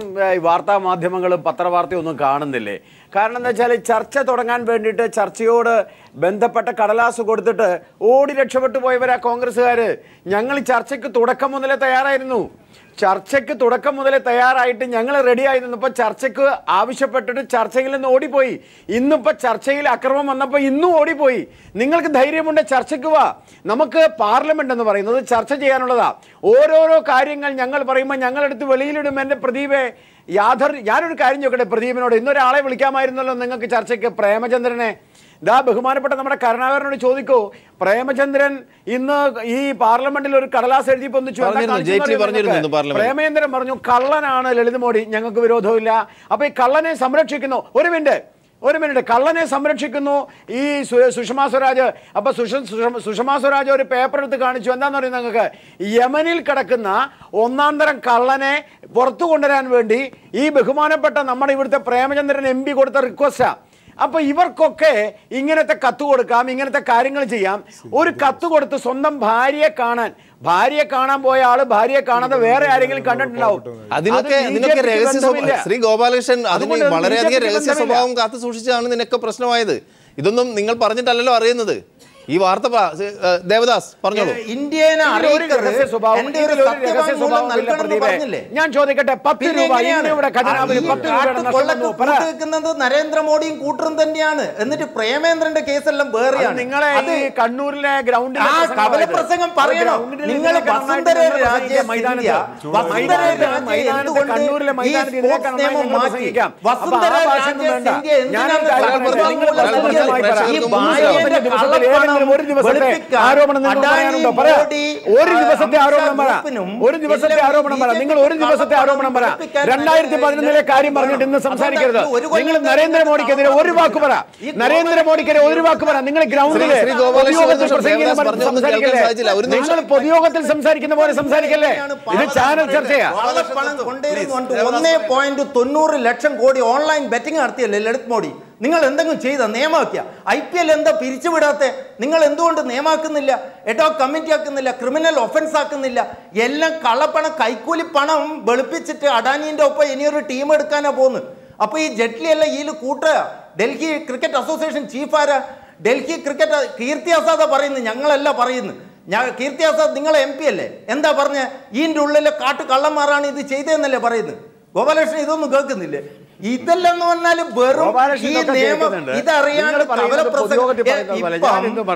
വാർത്താ മാധ്യമങ്ങളും പത്രവാർത്തയും ഒന്നും കാണുന്നില്ലേ? കാരണം എന്താ വെച്ചാൽ ചർച്ച തുടങ്ങാൻ വേണ്ടിയിട്ട് ചർച്ചയോട് ബന്ധപ്പെട്ട കടലാസ് കൊടുത്തിട്ട് ഓടി രക്ഷപ്പെട്ടു പോയവരാ കോൺഗ്രസ്സുകാർ. ഞങ്ങൾ ചർച്ചയ്ക്ക് തുടക്കം മുതലേ തയ്യാറായിരുന്നു. ചർച്ചയ്ക്ക് തുടക്കം മുതലേ തയ്യാറായിട്ട് ഞങ്ങൾ റെഡിയായി നിന്നപ്പോൾ ചർച്ചയ്ക്ക് ആവശ്യപ്പെട്ടിട്ട് ചർച്ചയിൽ നിന്ന് ഓടിപ്പോയി. ഇന്നിപ്പോൾ ചർച്ചയിൽ അക്രമം വന്നപ്പോൾ ഇന്നും ഓടിപ്പോയി. നിങ്ങൾക്ക് ധൈര്യമുണ്ട് ചർച്ചയ്ക്ക് വാ. നമുക്ക് പാർലമെന്റ് എന്ന് പറയുന്നത് ചർച്ച ചെയ്യാനുള്ളതാ. ഓരോരോ കാര്യങ്ങൾ ഞങ്ങൾ പറയുമ്പോൾ ഞങ്ങളെടുത്ത് വെളിയിലിടും. എൻ്റെ പ്രദീപെ, ഞാനൊരു കാര്യം ചോദിക്കട്ടെ പ്രദീപിനോട്, ഇന്നൊരാളെ വിളിക്കാമായിരുന്നല്ലോ നിങ്ങൾക്ക് ചർച്ചയ്ക്ക്, പ്രേമചന്ദ്രനെ. ബഹുമാനപ്പെട്ട നമ്മുടെ കരുണാകരനോട് ചോദിക്കൂ, പ്രേമചന്ദ്രൻ ഇന്ന് ഈ പാർലമെന്റിൽ ഒരു കടലാസ് എഴുതിയപ്പോൾ പ്രേമചന്ദ്രൻ പറഞ്ഞു കള്ളനാണ് ലളിത് മോഡി, ഞങ്ങൾക്ക് വിരോധമില്ല. അപ്പൊ ഈ കള്ളനെ സംരക്ഷിക്കുന്നു. ഒരു മിനിറ്റ് കള്ളനെ സംരക്ഷിക്കുന്നു ഈ സുഷമാ സ്വരാജ്. അപ്പൊ സുഷമാ സ്വരാജ് ഒരു പേപ്പർ എടുത്ത് കാണിച്ചു. എന്താന്ന് പറയുന്നത് നിങ്ങൾക്ക്, യമനിൽ കിടക്കുന്ന ഒന്നാം തരം കള്ളനെ പുറത്തു കൊണ്ടുവരാൻ വേണ്ടി ഈ ബഹുമാനപ്പെട്ട നമ്മുടെ ഇവിടുത്തെ പ്രേമചന്ദ്രൻ MP കൊടുത്ത റിക്വസ്റ്റാ. അപ്പൊ ഇവർക്കൊക്കെ ഇങ്ങനത്തെ കത്ത് കൊടുക്കാം, ഇങ്ങനത്തെ കാര്യങ്ങൾ ചെയ്യാം. ഒരു കത്ത് കൊടുത്ത് സ്വന്തം ഭാര്യയെ കാണാൻ പോയ ആള് ഭാര്യയെ കാണാതെ വേറെ ആരെങ്കിലും കണ്ടിട്ടുണ്ടാവും. അതിനൊക്കെ ശ്രീ ഗോപാലകൃഷ്ണൻ അതിന് വളരെയധികം രഹസ്യ സ്വഭാവം കാത്തു സൂക്ഷിച്ചാണ് നിനക്ക് പ്രശ്നമായത്. ഇതൊന്നും നിങ്ങൾ പറഞ്ഞിട്ടല്ലല്ലോ അറിയുന്നത്. ഈ വാർത്ത ദേവദാസ് പറഞ്ഞോളൂ. ഞാൻ ചോദിക്കട്ടെ, 10 രൂപ നരേന്ദ്രമോദിയും കൂട്ടറും തന്നെയാണ്. എന്നിട്ട് പ്രേമേന്ദ്രന്റെ കേസെല്ലാം വേറെയാണ്. നിങ്ങളെ കണ്ണൂരിലെ ഗ്രൗണ്ടിൽ കവലപ്രസംഗം പറയണം. നിങ്ങൾ വസുന്ധര രാജേ കണ്ണൂരിലെ ഒരു ദിവസത്തെ ആരോപണം പറ. നിങ്ങൾ ഒരു ദിവസത്തെ ആരോപണം പറ. 2011 കാര്യം പറഞ്ഞിട്ട് ഇന്ന് സംസാരിക്കരുത്. നിങ്ങൾ നരേന്ദ്രമോദിക്കെതിരെ ഒരു വാക്ക് പറ. നിങ്ങൾ ഗ്രൗണ്ടിൽ നിങ്ങൾ പൊതുയോഗത്തിൽ സംസാരിക്കുന്ന പോലെ സംസാരിക്കല്ലേ? ഇത് ചാനൽ ചർച്ചയാ. 1.90 ലക്ഷം കോടി ഓൺലൈൻ ബെറ്റിംഗ് നടത്തിയല്ലേ ലളിത് മോഡി? നിങ്ങൾ എന്തെങ്കിലും ചെയ്ത നിയമമാക്കിയ? IPL എന്താ പിരിച്ചുവിടാത്ത? നിങ്ങൾ എന്തുകൊണ്ട് നിയമാക്കുന്നില്ല? എഡോക് കമ്മിറ്റി ആക്കുന്നില്ല? ക്രിമിനൽ ഒഫൻസ് ആക്കുന്നില്ല? എല്ലാം കള്ളപ്പണം, കൈക്കൂലി പണം വെളുപ്പിച്ചിട്ട് അഡാനിന്റെ ഒപ്പം ഇനിയൊരു ടീം എടുക്കാനാ പോകുന്നത്. അപ്പൊ ഈ ജെറ്റ്ലി അല്ല ഇതിൽ കൂട്ടുക. ഡൽഹി ക്രിക്കറ്റ് അസോസിയേഷൻ ചീഫ് ആരാ? ഡൽഹി ക്രിക്കറ്റ് കീർത്തി ആസാദാ പറയുന്നത്, ഞങ്ങളല്ല പറയുന്നത്. കീർത്തി ആസാദ് നിങ്ങളെ MP അല്ലേ? എന്താ പറഞ്ഞ? ഇതിൻ്റെ ഉള്ളിലെ കള്ളന്മാരാണ് ഇത് ചെയ്തതെന്നല്ലേ പറയുന്നത്. ഗോപാലകൃഷ്ണൻ ഇതൊന്നും കേൾക്കുന്നില്ലേ? ഇതെല്ലാം എന്ന് പറഞ്ഞാൽ വെറും ഈ നിയമം ഇതറിയാണ്ട്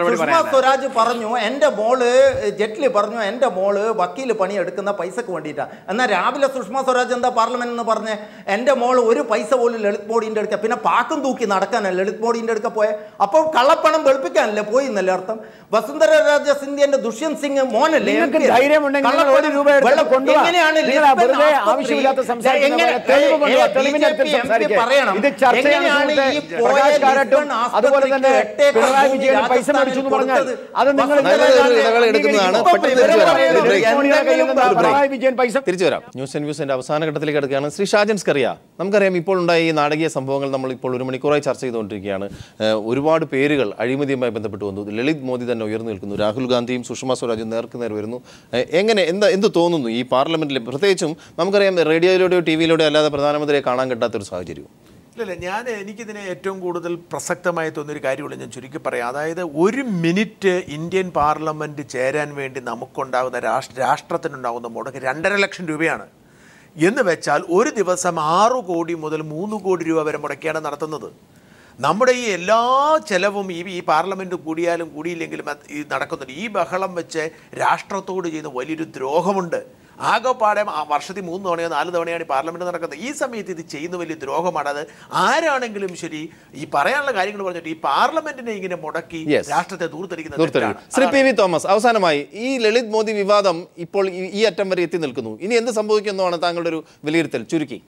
സുഷമാ സ്വരാജ് പറഞ്ഞു എന്റെ മോള്, ജെറ്റ്ലി പറഞ്ഞു എന്റെ മോള് വക്കീൽ പണി എടുക്കുന്ന പൈസക്ക് വേണ്ടിയിട്ടാ. എന്നാൽ രാവിലെ സുഷമാ സ്വരാജ് എന്താ പാർലമെന്റ് എന്ന് പറഞ്ഞ് എന്റെ മോള് ഒരു പൈസ പോലും ലളിത് മോഡിന്റെ അടുക്ക, പിന്നെ പാക്കും തൂക്കി നടക്കാനല്ല ലളിത് മോഡിന്റെ അടുക്ക പോയെ. അപ്പോൾ കള്ളപ്പണം വെളുപ്പിക്കാനല്ലേ പോയി എന്നല്ലേ അർത്ഥം? വസുന്ധര രാജ സിന്ധ്യന്റെ ദുഷ്യന്ത് സിംഗ് മോനല്ലേ? അതുപോലെ തന്നെ പിണറായി വിജയൻ പൈസ മേടിച്ചു എന്ന് പറഞ്ഞാൽ അത് നിങ്ങൾ തിരിച്ചു വരാം. ന്യൂസിന്റെ അവസാന ഘട്ടത്തിലേക്ക് കിടക്കുകയാണ്. ശ്രീ ഷാജൻ സ്കറിയ, നമുക്കറിയാം ഇപ്പോൾ ഉണ്ടായ ഈ നാടകീയ സംഭവങ്ങൾ നമ്മൾ ഇപ്പോൾ 1 മണിക്കൂറായി ചർച്ച ചെയ്തുകൊണ്ടിരിക്കുകയാണ്. ഒരുപാട് പേരുകൾ അഴിമതിയുമായി ബന്ധപ്പെട്ട് വന്നു. ലളിത് മോദി തന്നെ ഉയർന്നു നിൽക്കുന്നു. രാഹുൽ ഗാന്ധിയും സുഷമാ സ്വരാജും നേർക്കുനേർ വരുന്നു. എന്ത് തോന്നുന്നു ഈ പാർലമെന്റിൽ? പ്രത്യേകിച്ചും നമുക്കറിയാം റേഡിയോയിലൂടെയോ TV-യിലൂടെയോ അല്ലാതെ പ്രധാനമന്ത്രിയെ കാണാൻ കിട്ടാത്തൊരു സാഹചര്യം. ഇല്ല, എനിക്കിതിനെ ഏറ്റവും കൂടുതൽ പ്രസക്തമായി തോന്നിയൊരു കാര്യമുള്ള ഞാൻ ചുരുക്കി പറയാം. അതായത് 1 മിനിറ്റ് ഇന്ത്യൻ പാർലമെൻറ്റ് ചേരാൻ വേണ്ടി നമുക്കുണ്ടാകുന്ന രാഷ്ട്രത്തിനുണ്ടാകുന്ന മുടക്ക് 2.5 ലക്ഷം രൂപയാണ്. എന്ന് വെച്ചാൽ ഒരു ദിവസം 6 കോടി മുതൽ 3 കോടി രൂപ വരെ മുടക്കിയാണ് നടത്തുന്നത്. നമ്മുടെ ഈ എല്ലാ ചെലവും ഈ പാർലമെൻറ്റ് കൂടിയാലും കൂടിയില്ലെങ്കിലും ഈ നടക്കുന്നുണ്ട്. ഈ ബഹളം വെച്ച് രാഷ്ട്രത്തോട് ചെയ്യുന്ന വലിയൊരു ദ്രോഹമുണ്ട്. ആകെപ്പാടെ വർഷത്തിൽ 3 തവണയോ 4 തവണയാണ് ഈ പാർലമെന്റ് നടക്കുന്നത്. ഈ സമയത്ത് ഇത് ചെയ്യുന്ന വലിയ ദ്രോഹമാണ്. അത് ആരാണെങ്കിലും ശരി ഈ പറയാനുള്ള കാര്യങ്ങൾ പറഞ്ഞിട്ട് ഈ പാർലമെന്റിനെ ഇങ്ങനെ മുടക്കി രാഷ്ട്രത്തെ ദൂർത്തടിക്കുന്നത്. ശ്രീ PV തോമസ്, അവസാനമായി ഈ ലളിത് മോദി വിവാദം ഇപ്പോൾ ഈ അറ്റം വരെ എത്തി നിൽക്കുന്നു. ഇനി എന്ത് സംഭവിക്കുന്നതാണ് താങ്കളുടെ ഒരു വിലയിരുത്തൽ? ചുരുക്കി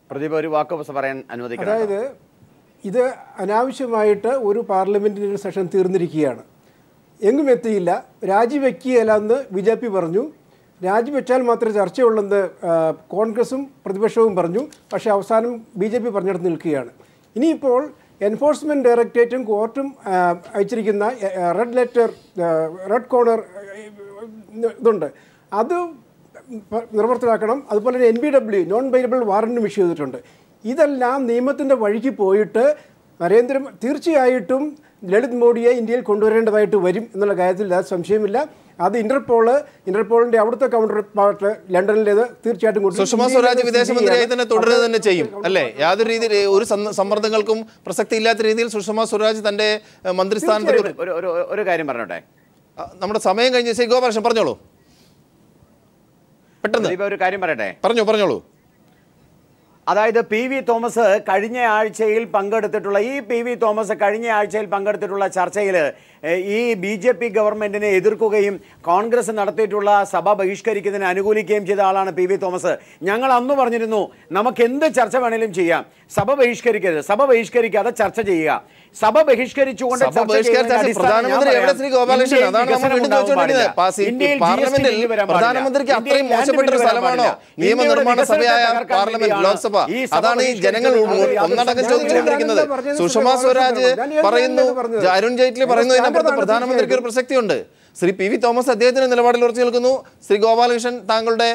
പ്രദീപ് ഒരു വാക്ക് പറയാൻ അനുവദിക്കണം. അതായത് ഇത് അനാവശ്യമായിട്ട് ഒരു പാർലമെൻറ്റിൻ്റെ സെഷൻ തീർന്നിരിക്കുകയാണ്. എങ്ങും എത്തിയില്ല. രാജിവെക്കുകയല്ലെന്ന് BJP പറഞ്ഞു. രാജിവെച്ചാൽ മാത്രമേ ചർച്ചയുള്ളെന്ന് കോൺഗ്രസും പ്രതിപക്ഷവും പറഞ്ഞു. പക്ഷേ അവസാനം BJP പറഞ്ഞിടത്ത് നിൽക്കുകയാണ്. ഇനിയിപ്പോൾ എൻഫോഴ്സ്മെൻറ്റ് ഡയറക്ടറേറ്റും കോർട്ടും അയച്ചിരിക്കുന്ന റെഡ് കോർണർ ഇതുണ്ട്, അത് നിർവർത്തലാക്കണം. അതുപോലെ തന്നെ NBW നോൺ ബൈലബിൾ വാറൻറ്റും ഇഷ്യൂ ചെയ്തിട്ടുണ്ട്. ഇതെല്ലാം നിയമത്തിൻ്റെ വഴിക്ക് പോയിട്ട് തീർച്ചയായിട്ടും ലളിത് മോഡിയെ ഇന്ത്യയിൽ കൊണ്ടുവരേണ്ടതായിട്ട് വരും എന്നുള്ള കാര്യത്തിൽ സംശയമില്ല. അത് ഇന്റർപോളിന്റെ അവിടുത്തെ കൗണ്ടർ പാർട്ട് ലണ്ടനിലേത് തീർച്ചയായിട്ടും സുഷമ സ്വരാജ് വിദേശമന്ത്രിയായി തന്നെ തുടരുക തന്നെ ചെയ്യും അല്ലേ? യാതൊരു രീതിയിൽ ഒരു സമ്മർദ്ദങ്ങൾക്കും പ്രസക്തി ഇല്ലാത്ത രീതിയിൽ സുഷമ സ്വരാജ് തന്റെ മന്ത്രിസ്ഥാനത്ത് ഒരു കാര്യം പറഞ്ഞോട്ടെ. നമ്മുടെ സമയം കഴിഞ്ഞ് ശ്രീ ഗോപാലകൃഷ്ണൻ പറഞ്ഞോളൂ. പെട്ടെന്ന് ഒരു കാര്യം പറയട്ടെ. പറഞ്ഞോളൂ. അതായത് PV തോമസ് കഴിഞ്ഞ ആഴ്ചയിൽ പങ്കെടുത്തിട്ടുള്ള ചർച്ചയിൽ ഈ BJP ഗവൺമെന്റിനെ എതിർക്കുകയും കോൺഗ്രസ് നടത്തിയിട്ടുള്ള സഭ ബഹിഷ്കരിക്കുന്നതിന് അനുകൂലിക്കുകയും ചെയ്ത ആളാണ് PV തോമസ്. ഞങ്ങൾ അന്ന് പറഞ്ഞിരുന്നു നമുക്ക് എന്ത് ചർച്ച വേണേലും ചെയ്യാം, സഭ ബഹിഷ്കരിക്കാതെ ചർച്ച ചെയ്യുക. സഭ ബഹിഷ്കരിച്ചുകൊണ്ട് പ്രധാനമന്ത്രിക്ക് അത്രയും മോശപ്പെട്ട ഒരു സ്ഥലമാണോ നിയമനിർമ്മാണ സഭയായ പാർലമെന്റ്, ലോക്സഭ? അതാണ് ഈ ജനങ്ങൾ ഒന്നടങ്കം ചോദിച്ചുകൊണ്ടിരിക്കുന്നത്. സുഷമ സ്വരാജ് പറയുന്നു, അരുൺ ജെയ്റ്റ്ലി പറയുന്നതിനപ്പുറത്ത് പ്രധാനമന്ത്രിക്ക് ഒരു പ്രസക്തിയുണ്ട്. ശ്രീ PV തോമസ് അദ്ദേഹത്തിന്റെ നിലപാടിൽ ഉറച്ചു നിൽക്കുന്നു. ശ്രീ ഗോപാലകൃഷ്ണൻ താങ്കളുടെ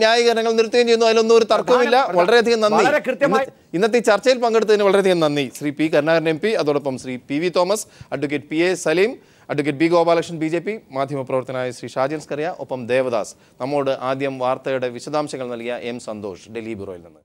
ന്യായീകരണങ്ങൾ നിർത്തുകയും ചെയ്യുന്നു. അതിലൊന്നും ഒരു തർക്കവുമില്ല. വളരെയധികം നന്ദി. ഇന്നത്തെ ചർച്ചയിൽ പങ്കെടുത്തതിന് വളരെയധികം നന്ദി ശ്രീ P കരുണാകരൻ MP, അതോടൊപ്പം Shri PV Thomas, advocate PA Saleem, advocate B Gopalakrishnan BJP, മാധ്യമപ്രവർത്തനായ ശ്രീ ഷാജിൻ സ്കറിയ, ഒപ്പം ദേവദാസ്. നമ്മോട് ആദ്യം വാർത്തയുടെ വിശദാംശങ്ങൾ നൽകിയ M സന്തോഷ്, ഡൽഹി ബ്യൂറോയിൽ നിന്ന്.